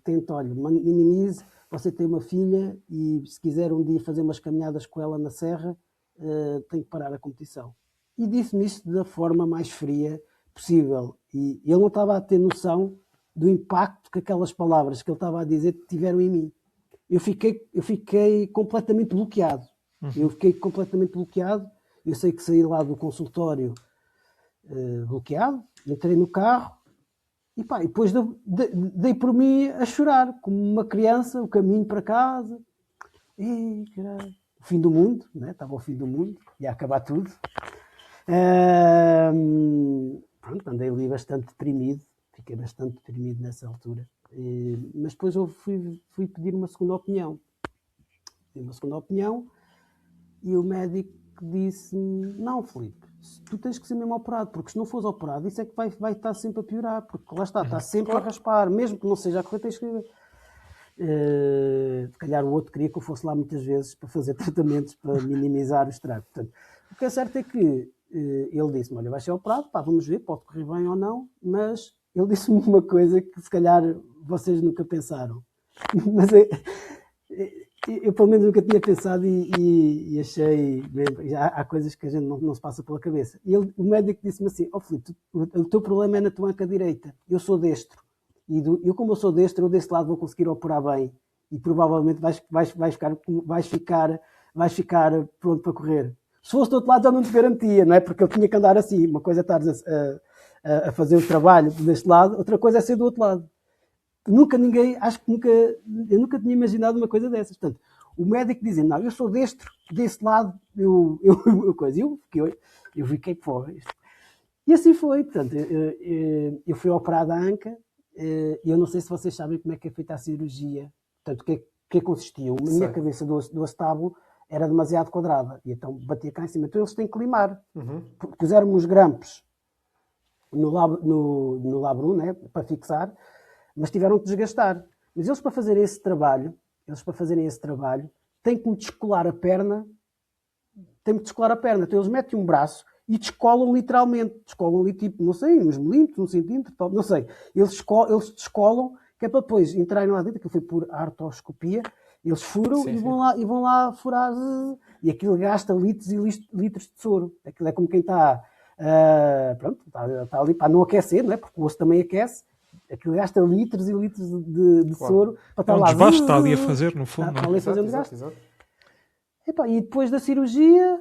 Tenta, olha, minimize, você tem uma filha e se quiser um dia fazer umas caminhadas com ela na serra, tem que parar a competição. E disse-me isto da forma mais fria possível. E ele não estava a ter noção do impacto que aquelas palavras que ele estava a dizer tiveram em mim. Eu fiquei completamente bloqueado. Eu sei que saí lá do consultório bloqueado, entrei no carro e depois dei por mim a chorar, como uma criança, o caminho para casa. E, caralho, o fim do mundo, né? Estava o fim do mundo, ia acabar tudo. Pronto, andei ali bastante deprimido, fiquei bastante deprimido nessa altura. Mas depois eu fui pedir uma segunda opinião. E o médico disse-me, não, Filipe, tu tens que ser mesmo operado, porque se não fores operado, isso é que vai estar sempre a piorar, porque lá está sempre a raspar, mesmo que não seja a correr, tens que... se calhar o outro queria que eu fosse lá muitas vezes para fazer tratamentos para minimizar o estrago. Portanto, o que é certo é que ele disse-me, olha, vais ser operado, vamos ver, pode correr bem ou não, mas ele disse-me uma coisa que se calhar vocês nunca pensaram. Mas eu pelo menos nunca tinha pensado e achei, há coisas que a gente não se passa pela cabeça. E o médico disse-me assim, Filipe, o teu problema é na tua anca direita, eu sou destro, e como eu sou destro, eu desse lado vou conseguir operar bem, e provavelmente vais ficar pronto para correr. Se fosse do outro lado já não te garantia, não é? Porque eu tinha que andar assim, uma coisa é estar a fazer o trabalho deste lado, outra coisa é ser do outro lado. Eu nunca tinha imaginado uma coisa dessas. Portanto, o médico dizia, não, eu sou destro, desse lado, eu fiquei fora. E assim foi, portanto, eu fui operado à anca, e eu não sei se vocês sabem como é que é feita a cirurgia, portanto, o que consistia? A minha cabeça do acetábulo era demasiado quadrada, e então batia cá em cima, então eles têm que limar. Puseram-me os grampos no labrum, né, para fixar, mas tiveram que desgastar. Mas eles para fazerem esse trabalho, têm que me descolar a perna, então eles metem um braço e descolam literalmente, descolam ali tipo, não sei, uns milímetros, 1 centímetro, não sei. Eles descolam, que é para depois entrarem lá dentro, aquilo foi por artroscopia, eles furam e vão lá furar, e aquilo gasta litros e litros de soro. Aquilo é como quem está ali para não aquecer, não é? Porque o osso também aquece. Aquilo gasta litros e litros de soro para estar lá. Desbaste está ali a fazer, no fundo. Está ali a fazer um desgaste. E depois da cirurgia,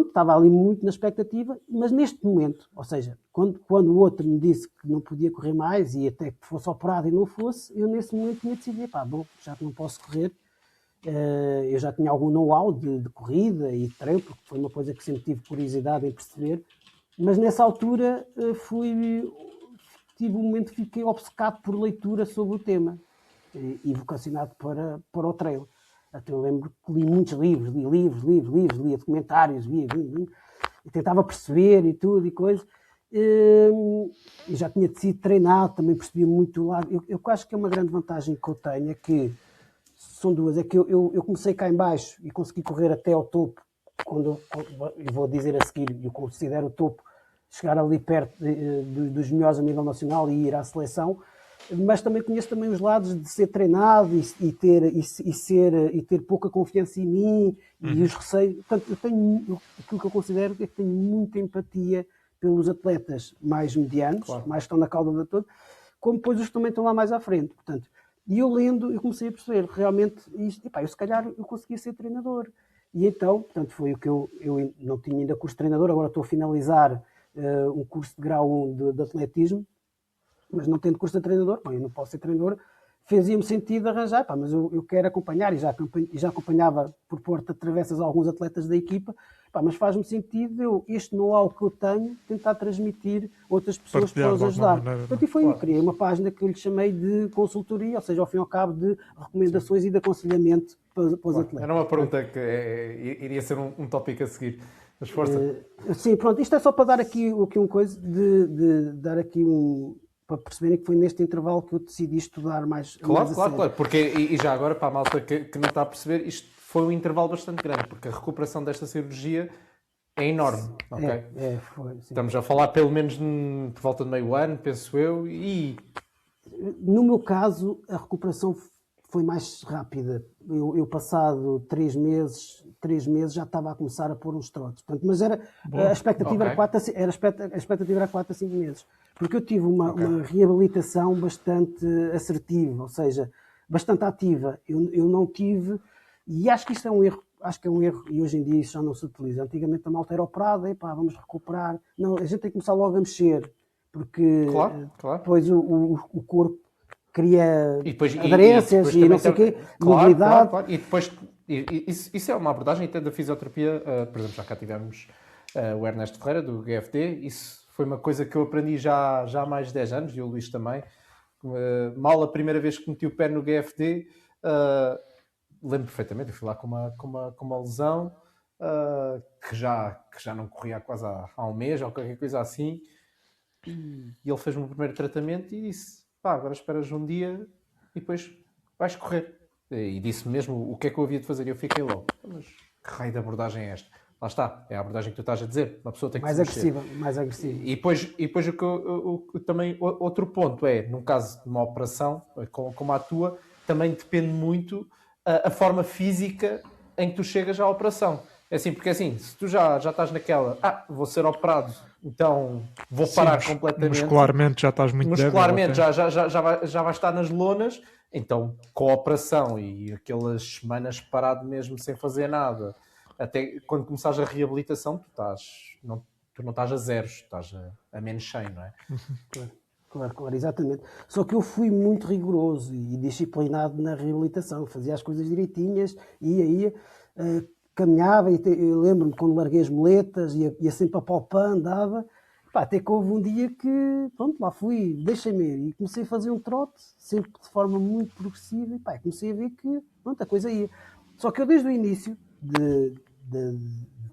estava ali muito na expectativa, mas neste momento, ou seja, quando o outro me disse que não podia correr mais e até que fosse operado e não fosse, eu nesse momento tinha decidido, já que não posso correr, eu já tinha algum know-how de corrida e de treino, porque foi uma coisa que sempre tive curiosidade em perceber, mas nessa altura tive um momento que fiquei obcecado por leitura sobre o tema e vocacionado para o trail. Até eu lembro que li muitos livros, lia documentários, e tentava perceber e tudo e coisa. E já tinha sido treinado, também percebia muito o lado. Eu acho que é uma grande vantagem que eu tenho, é que são duas, é que eu comecei cá em baixo e consegui correr até ao topo, eu vou dizer a seguir, eu considero o topo chegar ali perto dos melhores a nível nacional e ir à seleção, mas também conheço também os lados de ser treinado e ter pouca confiança em mim e os receios. Portanto, aquilo que eu considero é que tenho muita empatia pelos atletas mais medianos, mais que estão na cauda da toda, como depois os que também estão lá mais à frente. Portanto, e eu lendo, eu comecei a perceber realmente isto, eu se calhar eu conseguia ser treinador. E então, portanto, foi o que eu não tinha ainda curso de treinador, agora estou a finalizar um curso de grau 1 de atletismo, mas não tendo curso de treinador, eu não posso ser treinador, fazia-me sentido arranjar, mas eu quero acompanhar, e já acompanhava por porta de travessas alguns atletas da equipa, mas faz-me sentido este know-how que eu tenho, tentar transmitir outras pessoas para os ajudar. Portanto, e foi aí, criei uma página que eu lhe chamei de consultoria, ou seja, ao fim e ao cabo de recomendações e de aconselhamento para os atletas. Era uma pergunta que iria ser um tópico a seguir. Mas força. Sim, pronto, isto é só para dar aqui um coisa, de dar aqui para perceberem que foi neste intervalo que eu decidi estudar mais. Claro, porque, e já agora, para a malta que não está a perceber, isto foi um intervalo bastante grande, porque a recuperação desta cirurgia é enorme. Okay? Foi, sim. Estamos a falar pelo menos por volta de meio ano, penso eu, e... No meu caso, a recuperação foi mais rápida. Eu passado 3 meses já estava a começar a pôr uns trotes. Portanto, mas a expectativa era 4 a 5 meses. Porque eu tive uma reabilitação bastante assertiva, ou seja, bastante ativa. Eu não tive, e acho que isto é um erro, e hoje em dia isso já não se utiliza. Antigamente a malta era operada, vamos recuperar. Não, a gente tem que começar logo a mexer, porque depois o corpo cria aderências e não sei o quê, mobilidade. Claro. E depois, isso é uma abordagem até da fisioterapia, por exemplo, já cá tivemos o Ernesto Ferreira, do GFD, isso foi uma coisa que eu aprendi já há mais de 10 anos, e o Luís também. Mal a primeira vez que meti o pé no GFD, lembro perfeitamente, eu fui lá com uma lesão que já não corria quase há um mês, ou qualquer coisa assim, e ele fez-me o primeiro tratamento e disse: agora esperas um dia e depois vais correr. E disse-me mesmo o que é que eu havia de fazer, e eu fiquei logo: mas que raio de abordagem é esta? Lá está, é a abordagem que tu estás a dizer, uma pessoa tem que mais se agressiva, mexer. mais agressiva. E depois também outro ponto é, no caso de uma operação como a tua, também depende muito a forma física em que tu chegas à operação. É assim, porque assim, se tu já estás naquela, vou ser operado, então vou parar completamente. Muscularmente já estás muito débil. Muscularmente já vai estar nas lonas, então com a operação e aquelas semanas parado mesmo sem fazer nada, até quando começares a reabilitação, tu não estás a zeros, estás a menos 100, não é? Claro, exatamente. Só que eu fui muito rigoroso e disciplinado na reabilitação, fazia as coisas direitinhas, ia, caminhava, e eu lembro-me quando larguei as moletas, ia sempre a palpar, andava, até que houve um dia que, pronto, lá fui, deixei-me ir, e comecei a fazer um trote, sempre de forma muito progressiva, e comecei a ver que, pronto, a coisa ia. Só que eu desde o início de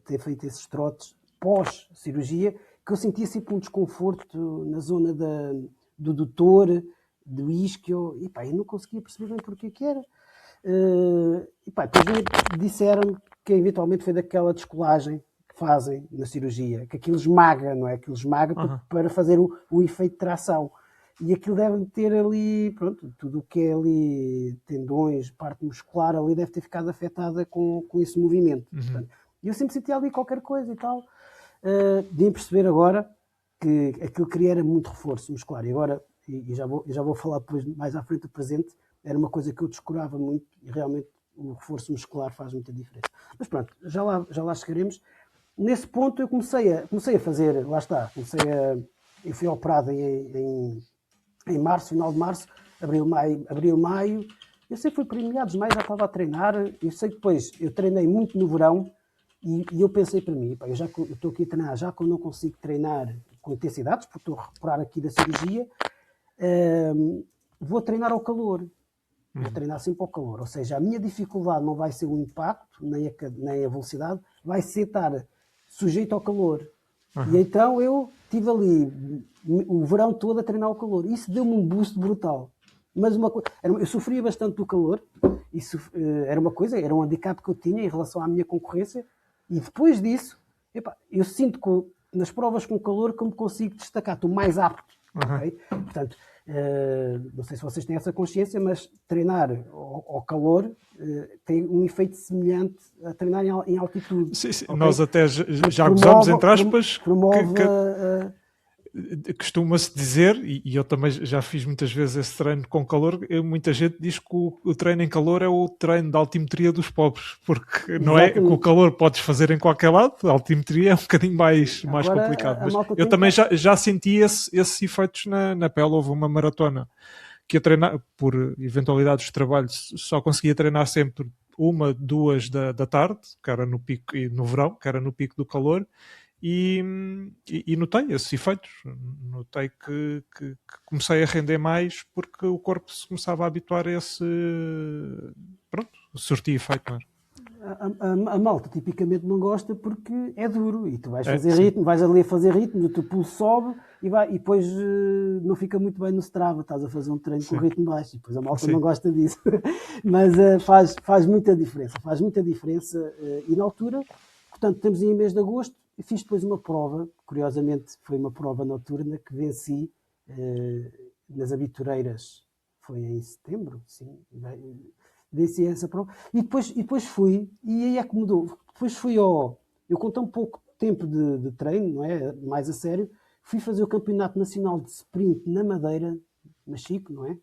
ter feito esses trotes pós-cirurgia, que eu sentia sempre um desconforto na zona do adutor, do isquio, e eu não conseguia perceber bem porquê que era. Depois disseram-me que eventualmente foi daquela descolagem que fazem na cirurgia, que aquilo esmaga, não é? Aquilo esmaga para fazer o efeito de tração. E aquilo deve ter ali, pronto, tudo o que é ali, tendões, parte muscular ali, deve ter ficado afetada com esse movimento. E eu sempre sentia ali qualquer coisa e tal. De perceber agora que aquilo queria era muito reforço muscular. E agora, e já vou falar depois mais à frente do presente, era uma coisa que eu descurava muito e realmente o reforço muscular faz muita diferença. Mas pronto, já lá chegaremos. Nesse ponto eu comecei a fazer, lá está, eu fui operado em março, final de março, abril, maio. Eu sei que foi por meados de maio, já estava a treinar. Eu sei que depois eu treinei muito no verão e eu pensei para mim, eu estou aqui a treinar, já que eu não consigo treinar com intensidades, porque estou a recuperar aqui da cirurgia, vou treinar ao calor. Vou treinar sempre ao calor. Ou seja, a minha dificuldade não vai ser o impacto, nem a velocidade, vai ser estar sujeito ao calor. E então eu estive ali o verão todo a treinar ao calor. Isso deu-me um boost brutal. Mas eu sofria bastante do calor. Isso era um handicap que eu tinha em relação à minha concorrência. E depois disso, eu sinto que nas provas com calor que eu me consigo destacar. Estou mais apto. Okay? Portanto, não sei se vocês têm essa consciência, mas treinar ao calor tem um efeito semelhante a treinar em altitude. Sim. Okay? Nós até já gozamos, entre aspas, promove costuma-se dizer, e eu também já fiz muitas vezes esse treino com calor, muita gente diz que o treino em calor é o treino de altimetria dos pobres, porque não é que o calor podes fazer em qualquer lado, a altimetria é um bocadinho mais complicado. Mas eu também já senti esses efeitos na pele. Houve uma maratona que a treinar, por eventualidades de trabalho, só conseguia treinar sempre 1, 2 da tarde, que era no pico, e no verão, que era no pico do calor. E notei esses efeitos, notei que comecei a render mais porque o corpo se começava a habituar a sortir efeito, não é? A malta tipicamente não gosta porque é duro e tu vais fazer sim. ritmo, vais ali a fazer ritmo, o teu pulso sobe e depois não fica muito bem no Strava, estás a fazer um treino com ritmo baixo e depois a malta Sim. não gosta disso. Mas faz muita diferença, e na altura, portanto, estamos em mês de agosto e fiz depois uma prova, curiosamente foi uma prova noturna que venci nas Abitureiras, foi em setembro, sim, venci essa prova, e depois fui, e aí é que mudou, depois fui eu com tão pouco tempo de treino, não é, mais a sério, fui fazer o Campeonato Nacional de Sprint na Madeira, na Chico, não é,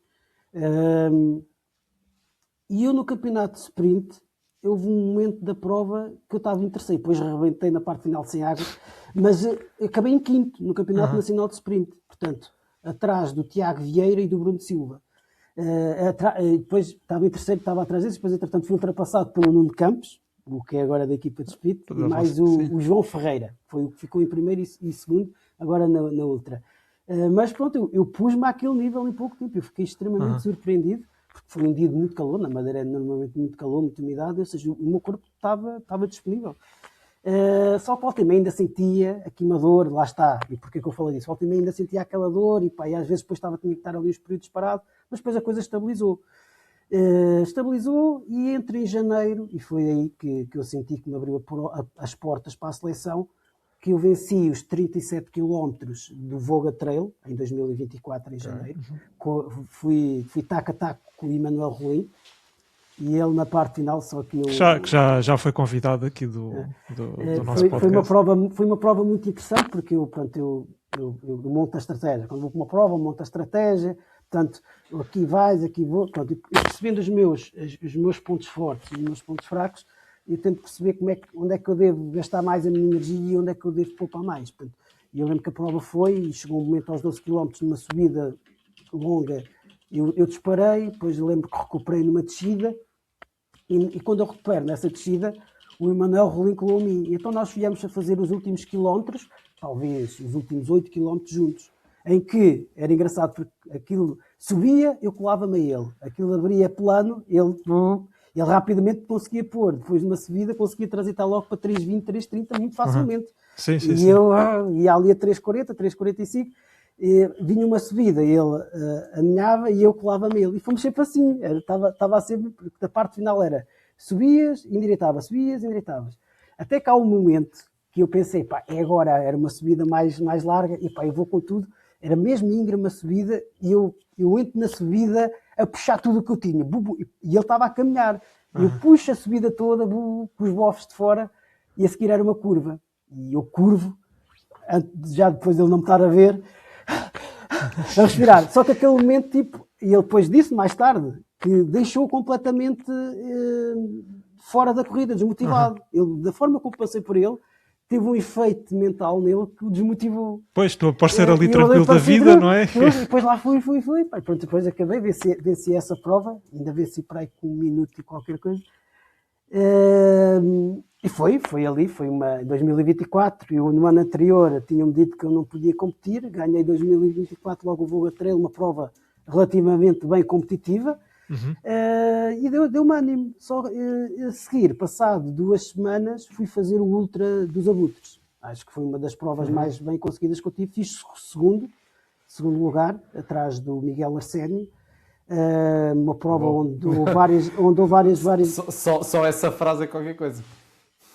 e eu no Campeonato de Sprint, houve um momento da prova que eu estava em terceiro, depois rebentei na parte final sem água, mas acabei em quinto no Campeonato Nacional de Sprint, portanto, atrás do Tiago Vieira e do Bruno Silva. Depois estava em terceiro, estava atrás deles, depois entretanto fui ultrapassado pelo Nuno Campos, o que é agora da equipa de Speed, e mais o João Ferreira, foi o que ficou em primeiro e segundo, agora na Ultra. Mas pronto, eu pus-me àquele nível em pouco tempo, eu fiquei extremamente surpreendido, porque foi um dia de muito calor, na Madeira é normalmente muito calor, muita umidade, ou seja, o meu corpo estava disponível. Só que volta e meia ainda sentia aqui uma dor, lá está, e porquê que eu falei disso? Volta e meia ainda sentia aquela dor e às vezes depois tinha que estar ali uns períodos parado, mas depois a coisa estabilizou. Estabilizou e entre em janeiro, e foi aí que eu senti que me abriu as portas para a seleção, que eu venci os 37 km do Voga Trail, em 2024, em janeiro. Fui taco a taco com o Emanuel Rolim, e ele na parte final, só que eu... Que já foi convidado aqui do nosso podcast. Foi uma prova muito interessante, porque eu monto a estratégia. Quando vou para uma prova, monto a estratégia, portanto, aqui vais, aqui vou, pronto, e percebendo os meus pontos fortes e os meus pontos fracos, eu tento perceber onde é que eu devo gastar mais a minha energia e onde é que eu devo poupar mais. Portanto, eu lembro que a prova foi, e chegou um momento aos 12 km, numa subida longa, eu disparei, depois eu lembro que recuperei numa descida, e quando eu recupero nessa descida, o Emanuel Rolim colou a mim. E então nós viemos a fazer os últimos quilómetros, talvez os últimos 8 quilómetros juntos, em que era engraçado porque aquilo subia, eu colava-me a ele. Aquilo abria plano, ele rapidamente conseguia pôr. Depois de uma subida, conseguia transitar logo para 3,20, 3,30 muito facilmente. Sim. Eu ia ali a 3,40, 3,45, vinha uma subida, ele aninhava e eu colava-me ele. E fomos sempre assim, estava a ser, porque da parte final era subias, endireitavas. Até que há um momento que eu pensei, é agora, era uma subida mais larga, e eu vou com tudo. Era mesmo íngreme a subida, e eu entro na subida a puxar tudo o que eu tinha. E ele estava a caminhar. Eu puxo a subida toda, com os bofos de fora, e a seguir era uma curva. E eu curvo, já depois de ele não me estar a ver, a respirar. Só que aquele momento, e ele depois disse mais tarde, que deixou completamente fora da corrida, desmotivado. Ele, da forma como passei por ele, teve um efeito mental nele que o desmotivou. Pois, estou a parecer ali tranquilo da vida, não é? Depois lá fui. Pronto, depois acabei, venci essa prova, ainda venci para aí com 1 minuto e qualquer coisa. E foi ali, em 2024. Eu no ano anterior tinha-me dito que eu não podia competir, ganhei 2024 logo o Voga Trail, uma prova relativamente bem competitiva. E deu-me ânimo. Só a seguir, passado 2 semanas, fui fazer o Ultra dos Abutres. Acho que foi uma das provas mais bem conseguidas que eu tive. Fiz segundo lugar, atrás do Miguel Arsénio. Uma prova onde houve várias... Só essa frase é qualquer coisa.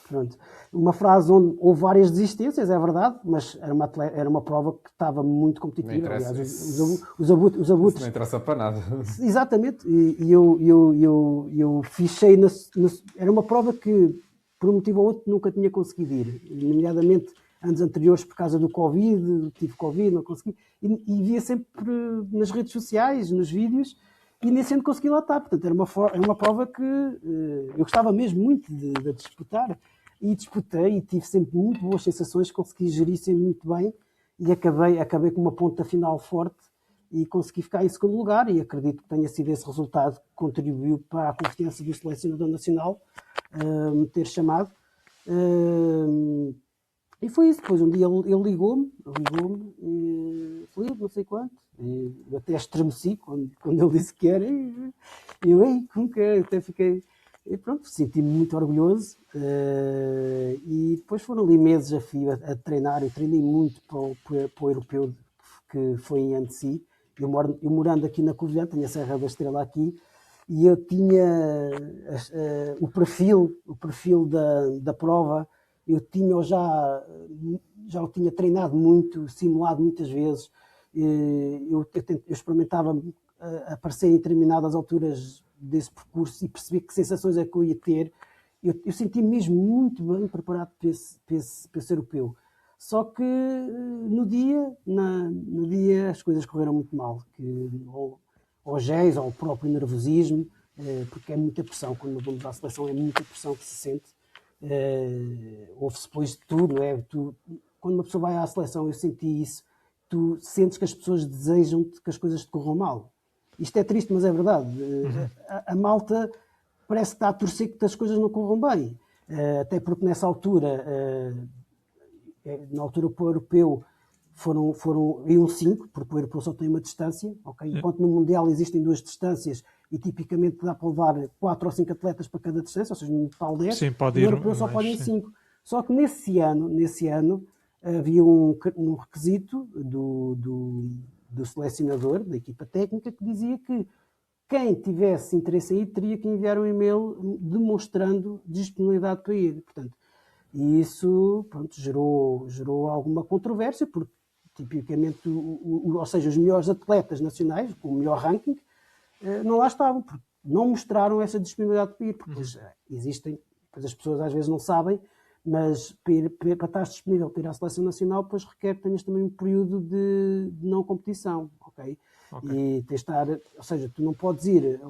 Pronto. Uma frase onde houve várias desistências, é verdade, mas era uma prova que estava muito competitiva. Aliás, os abutres... Isso não interessa para nada. Exatamente. E eu fichei... Era uma prova que, por um motivo ou outro, nunca tinha conseguido ir. Nomeadamente, anos anteriores, por causa do Covid, tive Covid, não consegui. E via sempre nas redes sociais, nos vídeos, e nem sempre consegui lá estar. Portanto, era uma prova que eu gostava mesmo muito de disputar. E disputei e tive sempre muito boas sensações, consegui gerir sempre muito bem e acabei com uma ponta final forte e consegui ficar em segundo lugar, e acredito que tenha sido esse resultado que contribuiu para a confiança do selecionador nacional me ter chamado. E foi isso. Depois um dia ele ligou-me Filipe, não sei quanto, e eu até estremeci quando ele disse que era, e eu, como que é? Até fiquei E pronto, senti-me muito orgulhoso. E depois foram ali meses a fio a treinar. Eu treinei muito para o europeu que foi em Annecy. Eu morando aqui na Covilhã, tenho a Serra da Estrela aqui, e eu tinha o perfil da prova, eu tinha já o tinha treinado muito, simulado muitas vezes. Eu experimentava aparecer em determinadas alturas desse percurso e perceber que sensações é que eu ia ter. Eu senti-me mesmo muito bem preparado para esse europeu. Só que no dia as coisas correram muito mal, ou géis, ou o próprio nervosismo, porque é muita pressão. Quando vamos à seleção é muita pressão que se sente. Houve-se depois de tudo, não é? Quando uma pessoa vai à seleção, eu senti isso, tu sentes que as pessoas desejam que as coisas te corram mal. Isto é triste, mas é verdade. A malta parece que está a torcer que as coisas não corram bem. Até porque nessa altura, na altura para o europeu, iam 5, porque o europeu só tem uma distância, okay? Enquanto no Mundial existem 2 distâncias e tipicamente dá para levar 4 ou 5 atletas para cada distância, ou seja, no total 10, sim, pode no ir europeu só mais, podem ir sim. 5. Só que nesse ano havia um requisito do selecionador, da equipa técnica, que dizia que quem tivesse interesse em ir teria que enviar um e-mail demonstrando disponibilidade para ir. Portanto, e isso, pronto, gerou alguma controvérsia, porque tipicamente, ou seja, os melhores atletas nacionais, com o melhor ranking, não lá estavam, porque não mostraram essa disponibilidade para ir, porque depois existem, depois as pessoas às vezes não sabem, mas para estar disponível para ir à seleção nacional, depois requer que tenhas também um período de não competição, ok? E tens de estar, ou seja, tu não podes ir,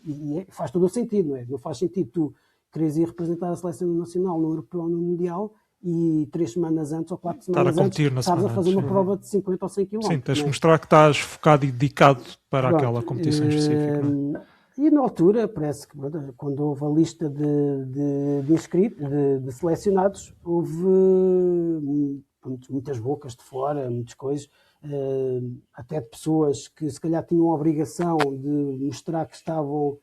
e faz todo o sentido, não é? Não faz sentido tu queres ir representar a seleção nacional no europeu ou no mundial e 3 semanas antes ou 4 semanas antes estás a fazer uma prova de 50 ou 100 km. Sim, tens de mostrar que estás focado e dedicado para aquela competição específica. Não é? E na altura, parece que quando houve a lista de inscritos, de selecionados, houve muitas bocas de fora, muitas coisas, até de pessoas que se calhar tinham a obrigação de mostrar que estavam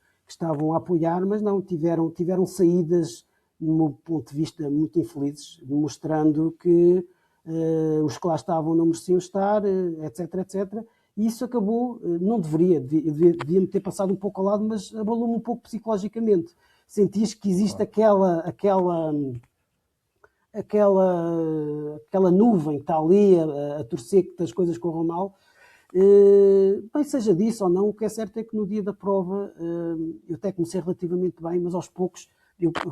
a apoiar, mas não, tiveram saídas, no meu ponto de vista, muito infelizes, mostrando que os que lá estavam não mereciam estar, etc, etc. E isso acabou, não devia-me ter passado um pouco ao lado, mas abalou-me um pouco psicologicamente. Sentis que existe aquela nuvem que está ali a torcer que as coisas corram mal. Bem, seja disso ou não, o que é certo é que no dia da prova eu até comecei relativamente bem, mas aos poucos,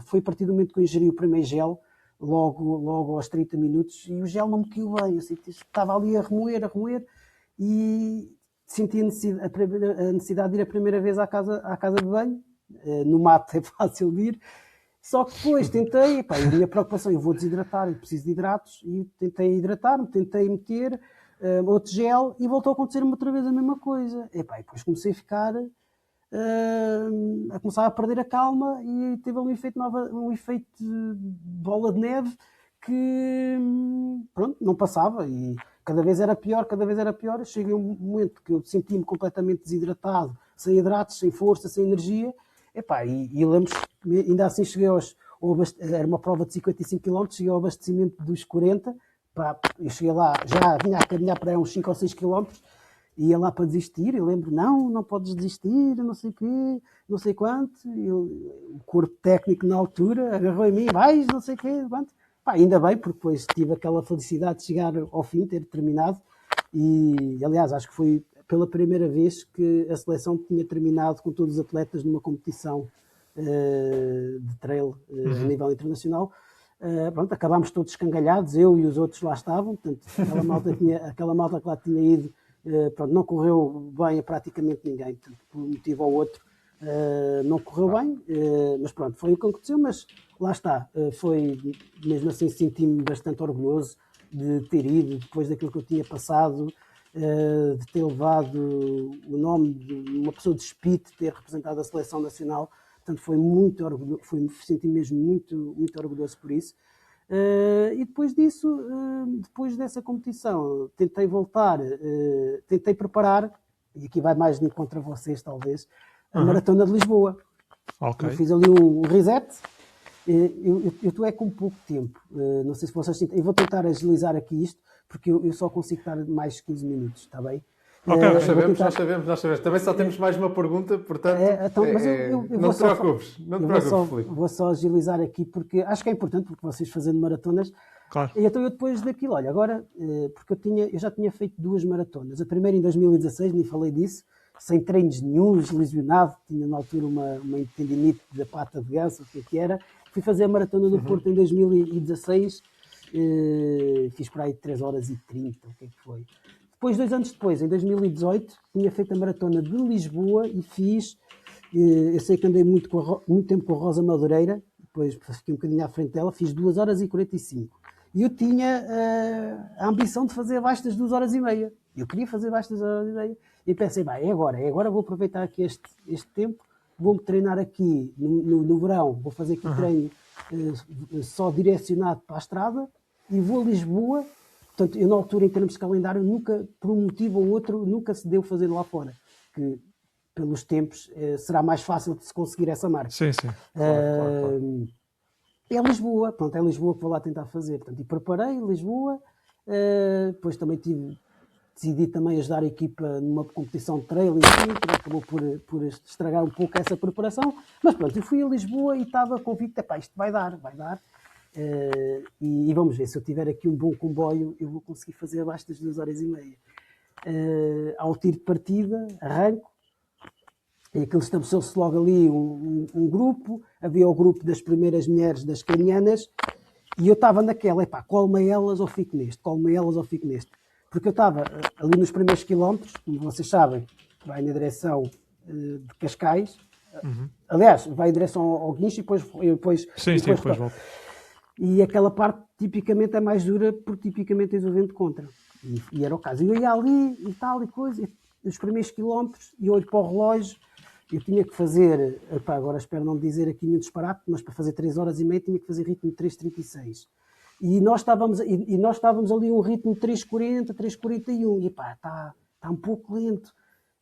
foi a partir do momento que eu ingeri o primeiro gel, logo aos 30 minutos, e o gel não me caiu bem. Eu senti, estava ali a remoer, e senti a necessidade de ir a primeira vez à casa de banho. No mato é fácil de ir. Só que depois tentei, a minha preocupação, eu vou desidratar, eu preciso de hidratos, e tentei hidratar-me, tentei meter outro gel e voltou a acontecer-me outra vez a mesma coisa. E depois comecei a ficar, a começar a perder a calma e teve ali um efeito de bola de neve que, pronto, não passava e cada vez era pior. Cheguei a um momento que eu senti-me completamente desidratado, sem hidratos, sem força, sem energia. E lembro que ainda assim cheguei era uma prova de 55 km, cheguei ao abastecimento dos 40. Eu cheguei lá, já vinha a caminhar para uns 5 ou 6 km, ia lá para desistir. Eu lembro, não podes desistir, não sei o quê, não sei quanto. O corpo técnico na altura agarrou em mim, vais, não sei o quê, quanto. Ainda bem, porque depois tive aquela felicidade de chegar ao fim, ter terminado. E, aliás, acho que foi pela primeira vez que a seleção tinha terminado com todos os atletas numa competição de trail a nível internacional. Pronto, acabámos todos escangalhados, eu e os outros lá estavam. Portanto, aquela malta que lá tinha ido, pronto, não correu bem a praticamente ninguém. Portanto, por um motivo ou outro, não correu bem, mas pronto, foi o que aconteceu. Mas lá está, foi mesmo assim, senti-me bastante orgulhoso de ter ido, depois daquilo que eu tinha passado, de ter levado o nome de uma pessoa de espírito, ter representado a seleção nacional. Portanto, foi muito orgulhoso, senti mesmo muito, muito orgulhoso por isso. E depois disso, depois dessa competição, tentei voltar, tentei preparar, e aqui vai mais de encontro a vocês talvez, a Maratona de Lisboa. Ok. Eu fiz ali um reset. Eu estou com pouco tempo. Não sei se vocês sentem. Eu vou tentar agilizar aqui isto, porque eu só consigo estar mais 15 minutos, está bem? Ok, Nós ok. sabemos. Também só temos mais uma pergunta, portanto, Mas eu não vou te preocupes, Filipe. vou só agilizar aqui, porque acho que é importante, porque vocês fazendo maratonas. Claro. E então eu depois daquilo, olha, agora, porque eu já tinha feito 2 maratonas. A primeira em 2016, nem falei disso, sem treinos nenhuns, lesionado, tinha na altura uma tendinite da pata de ganso, o que era. Fui fazer a maratona do Porto em 2016, fiz para aí 3 horas e 30, o que é que foi. Depois, 2 anos depois, em 2018, tinha feito a maratona de Lisboa e fiz, eu sei que andei muito tempo com a Rosa Madureira, depois fiquei um bocadinho à frente dela, fiz 2 horas e 45. E eu tinha a ambição de fazer abaixo das 2 horas e meia. Eu queria fazer abaixo das 2 horas e meia. E pensei, é agora vou aproveitar aqui este tempo, vou-me treinar aqui no verão, vou fazer aqui treino só direcionado para a estrada e vou a Lisboa. Portanto, eu na altura, em termos de calendário, nunca, por um motivo ou outro, nunca se deu fazer lá fora. Que, pelos tempos, será mais fácil de se conseguir essa marca. Sim. Claro. É Lisboa, pronto, é Lisboa que vou lá tentar fazer. Portanto, e preparei Lisboa, depois também decidi também ajudar a equipa numa competição de trail e assim, que acabou por estragar um pouco essa preparação. Mas pronto, eu fui a Lisboa e estava convicto, isto vai dar. E vamos ver, se eu tiver aqui um bom comboio, eu vou conseguir fazer abaixo das 2 horas e meia. Ao tiro de partida, arranco, e aquilo estabeleceu-se logo ali um grupo, havia o grupo das primeiras mulheres das canianas, e eu estava naquela, colme elas ou fico neste, porque eu estava ali nos primeiros quilómetros, como vocês sabem, vai na direção de Cascais, aliás, vai em direção ao Guincho e depois volto. E aquela parte tipicamente é mais dura, porque tipicamente tens o vento contra. E era o caso. Eu ia ali e tal e coisa, e os primeiros quilómetros, e olho para o relógio, eu tinha que fazer, agora espero não dizer aqui nenhum disparate, mas para fazer 3 horas e meia tinha que fazer ritmo de 3,36. E nós estávamos ali um ritmo de 3,40, 3,41, e está um pouco lento.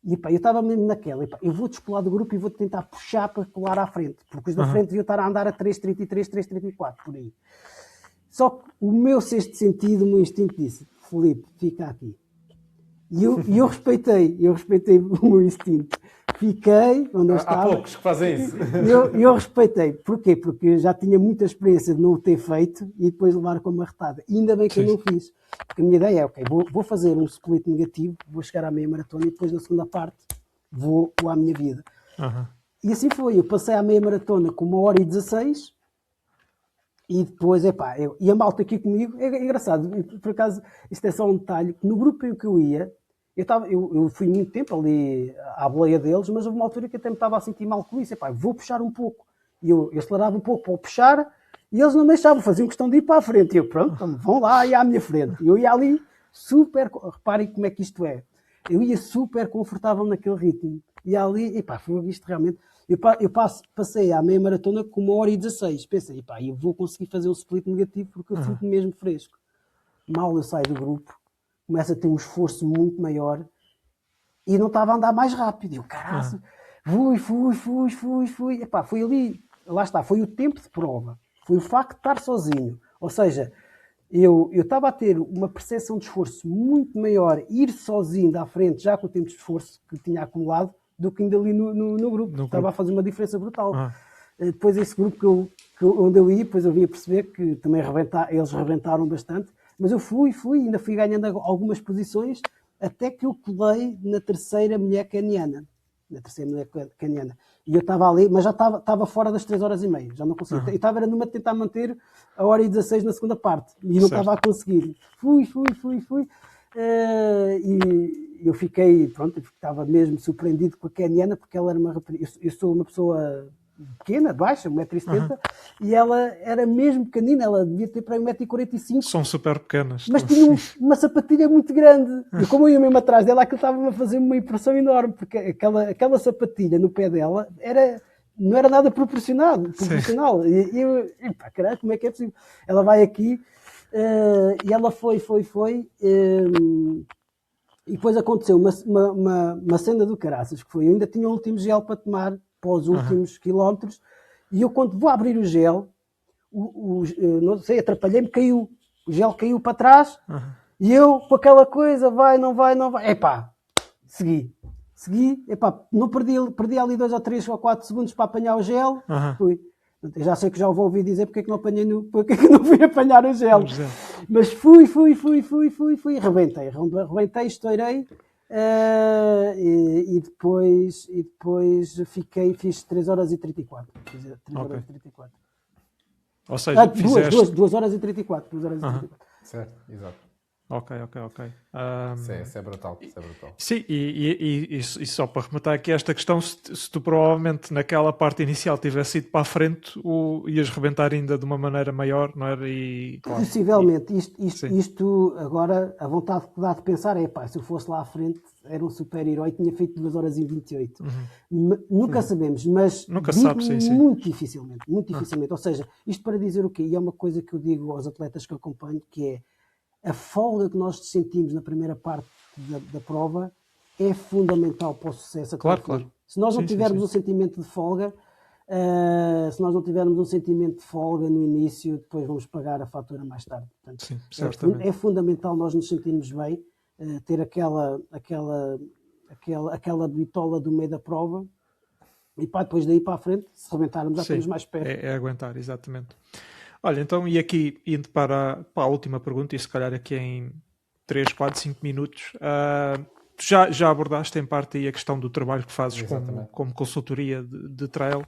E eu estava mesmo naquela, eu vou descolar do grupo e vou tentar puxar para colar à frente, porque os da frente deviam estar a andar a 3,33, 3,34, por aí. Só que o meu sexto sentido, o meu instinto disse, Filipe, fica aqui. E eu respeitei o meu instinto. Fiquei onde eu estava. Há poucos que fazem isso. Eu respeitei. Porquê? Porque eu já tinha muita experiência de não o ter feito e depois levar com uma retada. E ainda bem que eu não fiz. Porque a minha ideia é, vou fazer um split negativo, vou chegar à meia maratona e depois na segunda parte vou à minha vida. E assim foi. Eu passei à meia maratona com 1 hora e 16 e depois, e a malta aqui comigo, é engraçado, por acaso, isto é só um detalhe, no grupo em que eu ia, eu fui muito tempo ali à boleia deles, mas houve uma altura que até me estava a sentir mal com isso. Vou puxar um pouco. E eu acelerava um pouco para puxar e eles não me deixavam, faziam questão de ir para a frente. E eu, pronto, vão lá e à minha frente. E eu ia ali super, reparem como é que isto é. Eu ia super confortável naquele ritmo. E ali, foi isto realmente. Eu passei à meia maratona com 1 hora e 16. Pensei, eu vou conseguir fazer o split negativo porque eu sinto-me mesmo fresco. Mal eu saio do grupo, começa a ter um esforço muito maior e não estava a andar mais rápido. Eu, caralho, fui. Foi ali, lá está, foi o tempo de prova. Foi o facto de estar sozinho. Ou seja, eu estava a ter uma percepção de esforço muito maior, ir sozinho à frente, já com o tempo de esforço que tinha acumulado, do que ainda ali no grupo. Estava a fazer uma diferença brutal. Depois esse grupo onde eu ia, depois eu vim a perceber que também eles rebentaram bastante. Mas eu fui, ainda fui ganhando algumas posições, até que eu colei na terceira mulher caniana. E eu estava ali, mas já estava fora das 3 horas e meia. Já não conseguia. Eu estava numa de tentar manter a hora e 16 na segunda parte. E não estava a conseguir. Fui. E eu fiquei, pronto, estava mesmo surpreendido com a caniana, porque ela era uma rapariga. Eu sou uma pessoa pequena, baixa, 1,70m, e ela era mesmo pequenina, ela devia ter para 1,45m. São super pequenas. Mas tinha uma sapatilha muito grande. E como eu ia mesmo atrás dela, aquilo estava-me a fazer uma impressão enorme, porque aquela sapatilha no pé dela não era nada proporcional. E eu, caralho, como é que é possível? Ela vai aqui, e ela foi. E depois aconteceu uma cena do caraças, que foi, eu ainda tinha o último gel para tomar para os últimos quilómetros, e eu quando vou abrir o gel, não sei, atrapalhei-me, caiu. O gel caiu para trás, e eu com aquela coisa, não vai. Epá, segui. Epá, não perdi ali 2 ou 3 ou 4 segundos para apanhar o gel, fui. Eu já sei que já vou ouvir dizer porque é que não fui apanhar o gel. Mas fui, rebentei, estourei, e depois fiz 3 horas e 34. Fiz 3 horas e 34. Ou seja, fizeste... 2 horas e 34. Certo, exato. Ok. Isso é brutal. Sim, e só para rematar aqui esta questão, se tu provavelmente naquela parte inicial tivesse ido para a frente, ias rebentar ainda de uma maneira maior, não era? Claro, possivelmente. Isto agora, a vontade que dá de pensar é, se eu fosse lá à frente, era um super-herói, tinha feito 2 horas e 28. Nunca sabemos, mas nunca sabe, sim. Muito dificilmente. Ou seja, isto para dizer o quê? E é uma coisa que eu digo aos atletas que eu acompanho, que é a folga que nós sentimos na primeira parte da prova é fundamental para o sucesso. Claro. Se nós não tivermos um sentimento de folga, no início, depois vamos pagar a fatura mais tarde. Portanto, sim, é fundamental nós nos sentirmos bem, ter aquela bitola do meio da prova, e depois daí para a frente, se rebentarmos, já estamos mais perto. É aguentar, exatamente. Olha, então, e aqui, indo para a última pergunta, e se calhar aqui em 3, 4, 5 minutos, tu já abordaste em parte aí a questão do trabalho que fazes como consultoria de trail.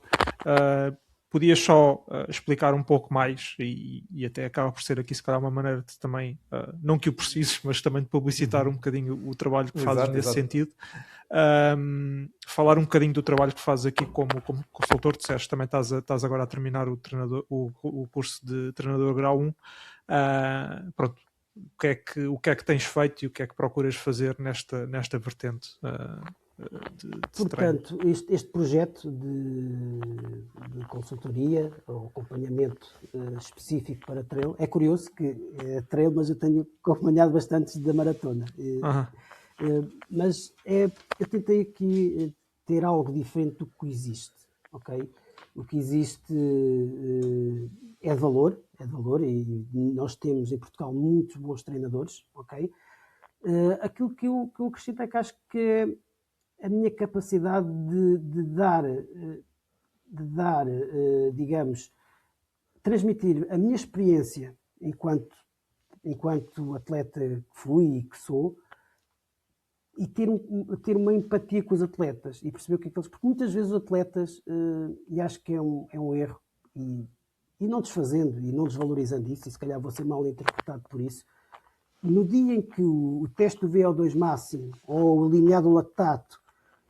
Podias só explicar um pouco mais, e até acaba por ser aqui se calhar uma maneira de também, não que o precises, mas também de publicitar um bocadinho o trabalho que fazes nesse sentido. Falar um bocadinho do trabalho que fazes aqui como consultor. Disseste também estás agora a terminar o curso de treinador grau 1. Pronto, o que é que tens feito e o que é que procuras fazer nesta vertente de Portanto, este projeto de consultoria ou acompanhamento específico para trail, é curioso que é trail, mas eu tenho acompanhado bastante da maratona. Mas eu tentei aqui ter algo diferente do que existe, ok? O que existe é de valor, e nós temos em Portugal muitos bons treinadores, ok? Aquilo que eu acrescento é que acho que é a minha capacidade de dar, digamos, transmitir a minha experiência enquanto atleta que fui e que sou, e ter uma empatia com os atletas e perceber o que é que eles... Porque muitas vezes os atletas, e acho que é um erro, e não desfazendo e não desvalorizando isso, e se calhar vou ser mal interpretado por isso, no dia em que o teste do VO2 máximo ou o limiar do lactato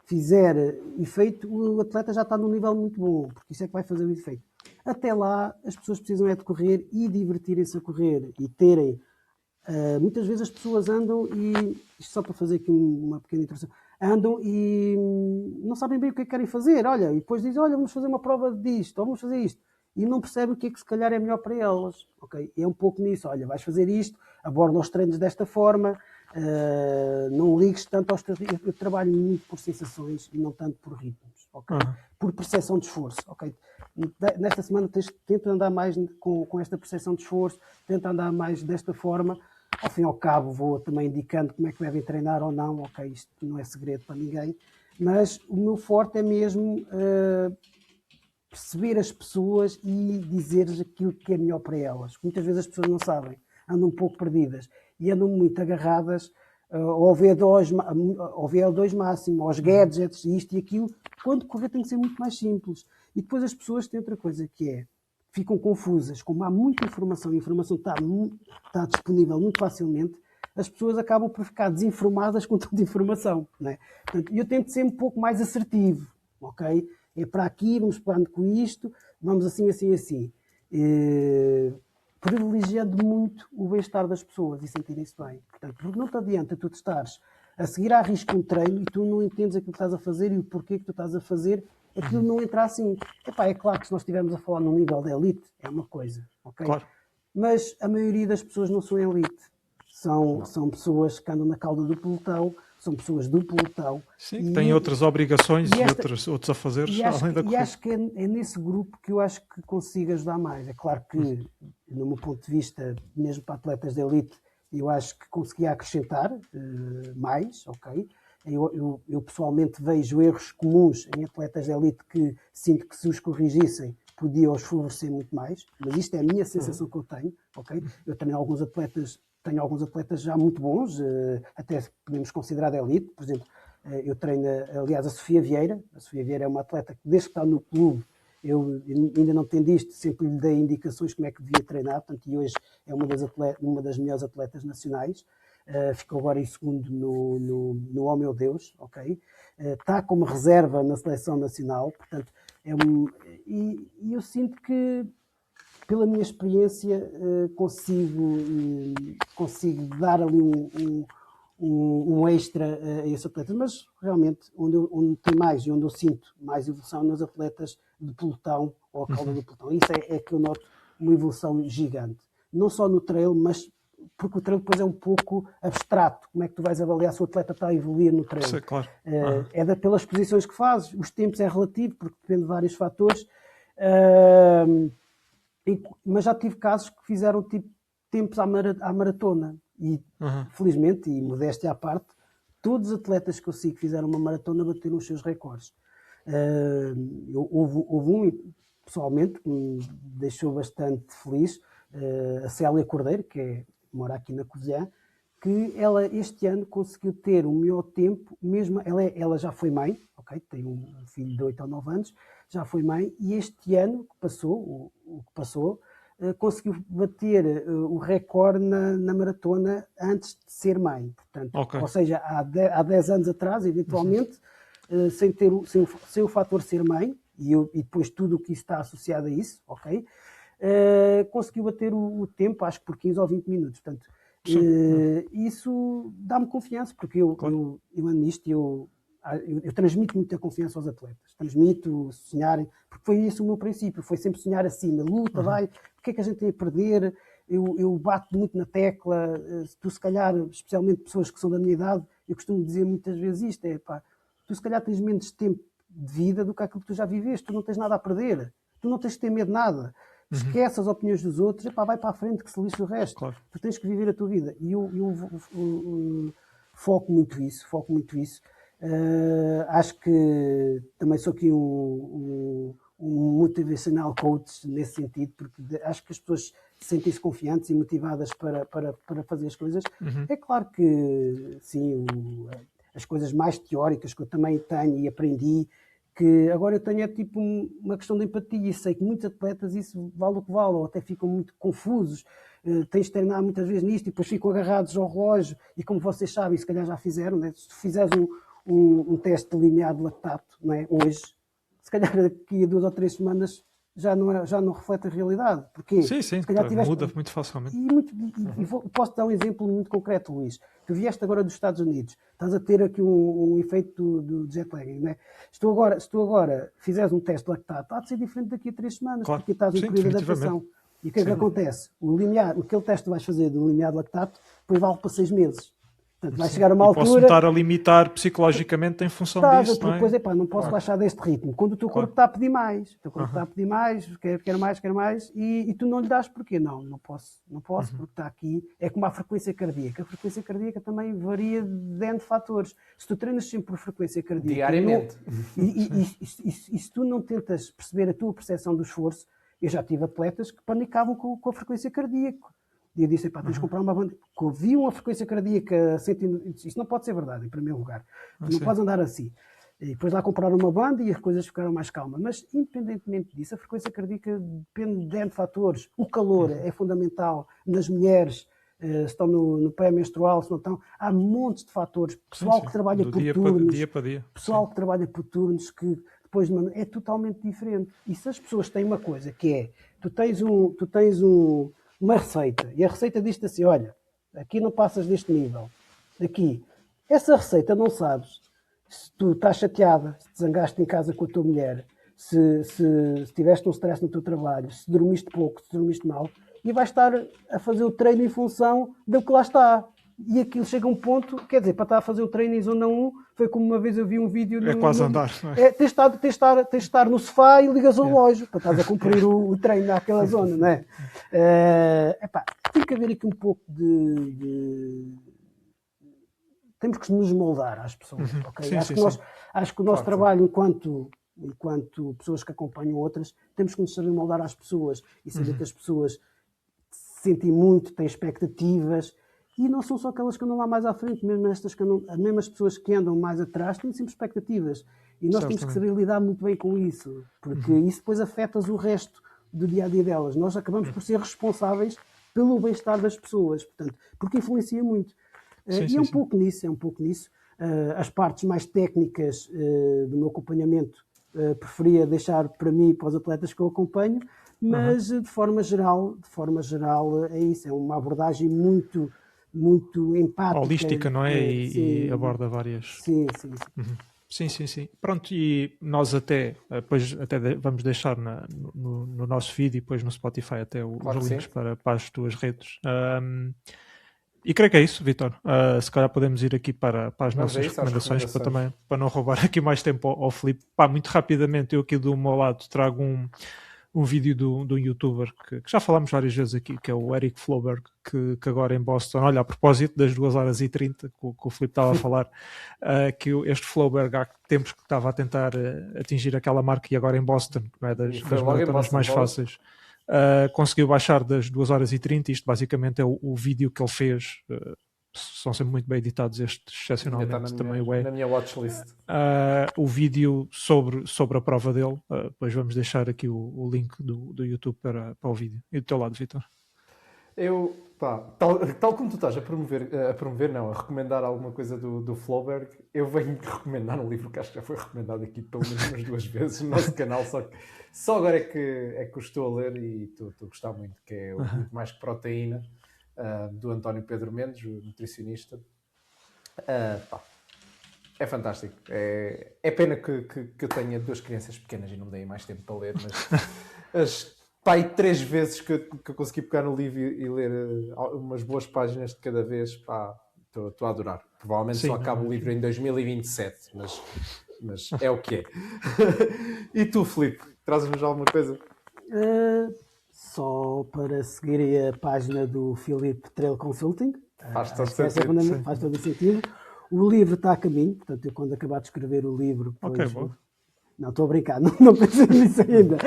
fizer efeito, o atleta já está num nível muito bom, porque isso é que vai fazer o efeito. Até lá, as pessoas precisam de correr e divertirem-se a correr e terem... muitas vezes as pessoas andam e, isto só para fazer aqui uma pequena introdução, andam e não sabem bem o que é que querem fazer, e depois dizem, vamos fazer uma prova disto, ou vamos fazer isto, e não percebem o que é que se calhar é melhor para elas, ok? É um pouco nisso, vais fazer isto, aborda os treinos desta forma, não ligues tanto aos teus... Eu trabalho muito por sensações e não tanto por ritmos, ok? Por percepção de esforço, ok? Nesta semana tento andar mais com esta percepção de esforço, tento andar mais desta forma. Ao fim e ao cabo vou também indicando como é que devem treinar ou não, ok? Isto não é segredo para ninguém, mas o meu forte é mesmo perceber as pessoas e dizer-lhes aquilo que é melhor para elas. Muitas vezes as pessoas não sabem, andam um pouco perdidas e andam muito agarradas ao VO2 máximo, aos gadgets, isto e aquilo, quando correr tem que ser muito mais simples. E depois as pessoas têm outra coisa que é, ficam confusas, como há muita informação, e a informação está disponível muito facilmente, as pessoas acabam por ficar desinformadas com tanta informação, não é? Portanto, eu tento ser um pouco mais assertivo, ok? É para aqui, vamos parando com isto, vamos assim, privilegiando muito o bem-estar das pessoas e sentirem-se bem. Portanto, porque não te adianta tu estares a seguir à risca um treino e tu não entendes aquilo que estás a fazer e o porquê que tu estás a fazer, aquilo não entra assim. É claro que se nós estivermos a falar num nível de elite, é uma coisa, ok? Claro. Mas a maioria das pessoas não são elite. São pessoas que andam na cauda do pelotão, são pessoas do pelotão. Sim, que têm outras obrigações e outros afazeres além da corrida. E acho que é nesse grupo que eu acho que consigo ajudar mais. É claro que, no meu ponto de vista, mesmo para atletas de elite, eu acho que conseguia acrescentar mais, ok? Eu pessoalmente vejo erros comuns em atletas de elite que sinto que se os corrigissem podia-os favorecer muito mais, mas isto é a minha sensação que eu tenho, ok? Eu tenho alguns atletas já muito bons, até podemos considerar de elite, por exemplo, eu treino, aliás, a Sofia Vieira. A Sofia Vieira é uma atleta que desde que está no clube, eu ainda não tendo isto, sempre lhe dei indicações como é que devia treinar, portanto, e hoje é uma das melhores atletas nacionais. Ficou agora em segundo no Oh Meu Deus, ok? Está como reserva na seleção nacional, portanto, e eu sinto que, pela minha experiência, consigo dar ali um extra a esse atleta, mas realmente onde tem mais e onde eu sinto mais evolução nos atletas de pelotão ou a cauda do pelotão. Isso é que eu noto uma evolução gigante. Não só no trail, mas porque o trail depois é um pouco abstrato. Como é que tu vais avaliar se o atleta está a evoluir no trail? Sim, claro. Pelas posições que fazes, os tempos é relativo, porque depende de vários fatores. Mas já tive casos que fizeram tipo tempos à maratona e felizmente, e modéstia à parte, todos os atletas que eu sigo que fizeram uma maratona bateram os seus recordes. Houve um pessoalmente que me deixou bastante feliz, a Célia Cordeiro, que mora aqui na Covilhã, que ela este ano conseguiu ter o melhor tempo, mesmo ela já foi mãe, ok? Tem um filho de 8 ou 9 anos, já foi mãe, e este ano que passou, conseguiu bater o recorde na maratona antes de ser mãe. Portanto, ou seja, há 10 anos atrás, eventualmente, sem o fator ser mãe, e depois tudo o que está associado a isso, ok? Conseguiu bater o tempo, acho que por 15 ou 20 minutos. Portanto, isso dá-me confiança, porque eu ando nisto e eu transmito muita confiança aos atletas. Transmito sonharem, porque foi esse o meu princípio, foi sempre sonhar acima, luta, vai, porque é que a gente tem a perder? Eu bato muito na tecla, tu se calhar, especialmente pessoas que são da minha idade, eu costumo dizer muitas vezes isto, tu se calhar tens menos tempo de vida do que aquilo que tu já viveste, tu não tens nada a perder, tu não tens de ter medo de nada. Esquece as opiniões dos outros, vai para a frente que se lixe o resto. Claro. Tu tens que viver a tua vida. E eu foco muito isso. Acho que também sou aqui um motivational coach nesse sentido, porque acho que as pessoas sentem-se confiantes e motivadas para fazer as coisas. É claro que, sim, as coisas mais teóricas que eu também tenho e aprendi, que agora eu tenho tipo uma questão de empatia, e sei que muitos atletas isso vale o que vale, ou até ficam muito confusos, tens de treinar muitas vezes nisto e depois ficam agarrados ao relógio, e como vocês sabem, se calhar já fizeram, né? Se tu fizeres um teste de limiar de lactato, não é? Hoje, se calhar daqui a 2 ou 3 semanas já não reflete a realidade. Porquê? Sim, se calhar muda muito facilmente. Posso dar um exemplo muito concreto, Luís. Tu vieste agora dos Estados Unidos, estás a ter aqui um efeito do jet lagging, não é? Se tu agora fizeres um teste de lactato, há de ser diferente daqui a 3 semanas, porque estás em período de adaptação. E o que é que acontece? Aquele teste que vais fazer do limiar de lactato, depois vale para 6 meses. Portanto, vai chegar a uma altura... Posso-me estar a limitar psicologicamente em função disso, não é? Depois, não posso baixar deste ritmo. Quando o teu corpo está a pedir mais, quer mais, e tu não lhe dás porquê? Não posso, porque está aqui. É como a frequência cardíaca. A frequência cardíaca também varia de N fatores. Se tu treinas sempre por frequência cardíaca... Diariamente. E se tu não tentas perceber a tua percepção do esforço, eu já tive atletas que panicavam com a frequência cardíaca. E eu disse, tens de comprar uma banda. Que ouvi uma frequência cardíaca, isso não pode ser verdade, em primeiro lugar. Tu não podes andar assim. E depois lá compraram uma banda e as coisas ficaram mais calmas. Mas, independentemente disso, a frequência cardíaca depende de N fatores. O calor é fundamental nas mulheres, se estão no pré-menstrual, se não estão. Há montes de fatores. Pessoal que trabalha por turnos. Dia para dia. Pessoal que trabalha por turnos, que depois é totalmente diferente. E se as pessoas têm uma coisa, que é, tu tens uma receita, e a receita diz-te assim, olha, aqui não passas deste nível, aqui, essa receita não sabes se tu estás chateada, se te zangaste em casa com a tua mulher, se tiveste um stress no teu trabalho, se dormiste pouco, se dormiste mal, e vais estar a fazer o treino em função do que lá está. E aquilo chega a um ponto, quer dizer, para estar a fazer o treino em zona 1, foi como uma vez eu vi um vídeo... É quase andar, não é? Tens de estar no sofá e ligas o relógio para estás a cumprir o treino naquela zona, não é? Tem que haver aqui um pouco temos que nos moldar às pessoas, ok? Sim, Acho que o nosso trabalho enquanto pessoas que acompanham outras, temos que nos saber moldar às pessoas e saber que as pessoas se sentem muito, têm expectativas e não são só aquelas que andam lá mais à frente, mesmo as pessoas que andam mais atrás têm sempre expectativas e nós temos que saber lidar muito bem com isso, porque isso depois afeta o resto do dia-a-dia delas. Nós acabamos por ser responsáveis pelo bem-estar das pessoas, portanto, porque influencia muito. É um pouco nisso. As partes mais técnicas do meu acompanhamento preferia deixar para mim e para os atletas que eu acompanho, mas de forma geral é isso, é uma abordagem muito empática. Holística, não é? E aborda várias... Sim. Pronto, e nós depois vamos deixar no nosso feed e depois no Spotify até os links para as tuas redes. E creio que é isso, Vítor. Se calhar podemos ir aqui para as nossas recomendações, para não roubar aqui mais tempo ao Filipe. Muito rapidamente, eu aqui do meu lado trago um vídeo do youtuber que já falámos várias vezes aqui, que é o Eric Floberg, que agora em Boston, olha, a propósito das 2h30 que o Filipe estava a falar, que este Floberg há tempos que estava a tentar atingir aquela marca e agora em Boston, não é, das maratonas mais fáceis. Conseguiu baixar das 2h30. Isto basicamente é o vídeo que ele fez. São sempre muito bem editados estes, excepcionalmente também na minha watchlist. O vídeo sobre a prova dele. Depois vamos deixar aqui o link do YouTube para o vídeo. E do teu lado, Vítor? Eu, tal como tu estás a recomendar alguma coisa do Floberg, eu venho recomendar um livro que acho que já foi recomendado aqui pelo menos umas 2 vezes no nosso canal, só agora é que eu estou a ler e estou a gostar muito, que é o Muito Mais Que Proteína, do António Pedro Mendes, o nutricionista. É fantástico. É pena que eu tenha 2 crianças pequenas e não me deem mais tempo para ler, mas 3 vezes que eu consegui pegar no livro e ler umas boas páginas de cada vez, estou a adorar. Provavelmente só acabo o livro em 2027, mas é o que é. E tu, Filipe, trazes-nos alguma coisa? Só para seguir a página do Filipe Trail Consulting. Faz todo sentido. O livro está a caminho, portanto, eu quando acabar de escrever o livro... Não, estou a brincar, não pensei nisso ainda.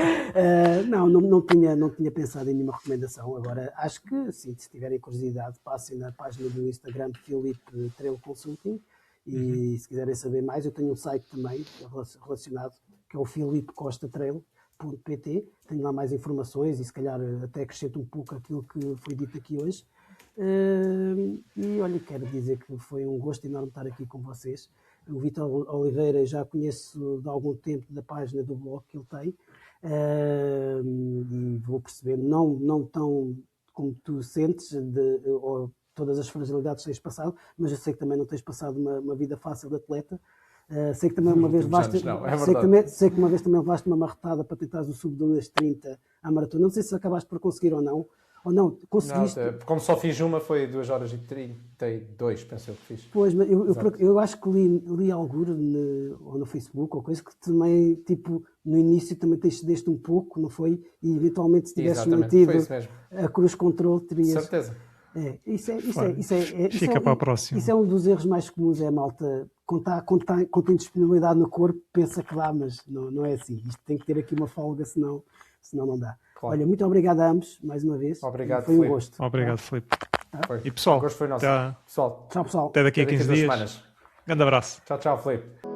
Não tinha pensado em nenhuma recomendação. Agora, acho que, sim, se tiverem curiosidade, passem na página do Instagram Filipe Trail Consulting e se quiserem saber mais, eu tenho um site também relacionado, que é o filipecostatrail.pt. Tenho lá mais informações e se calhar até acrescento um pouco aquilo que foi dito aqui hoje. E olha, quero dizer que foi um gosto enorme estar aqui com vocês. O Vítor Oliveira já conheço de algum tempo da página do blog que ele tem e vou perceber, não tão como tu sentes, ou todas as fragilidades que tens passado, mas eu sei que também não tens passado uma vida fácil de atleta. Sei que também uma vez sei que uma vez também levaste uma marretada para tentares o sub-2:30 à maratona. Não sei se acabaste por conseguir ou não, conseguiste? Não, como só fiz uma, foi 2h32, penso eu que fiz. Pois, mas eu acho que li algo ou no Facebook ou coisa que também, tipo, no início também te excedeste um pouco, não foi? E eventualmente se tivesses mantido a cruz control, terias... Certeza. Fica para a próxima. Isso é um dos erros mais comuns, é a malta, quando tem disponibilidade no corpo, pensa que dá, mas não é assim. Isto tem que ter aqui uma folga, senão não dá. Claro. Olha, muito obrigado a ambos, mais uma vez. Obrigado, foi um gosto. Obrigado, Filipe. Tá? E pessoal, foi nosso. tchau, Pessoal, pessoal. Até daqui a 15 dias. semanas. Grande abraço. Tchau, Filipe.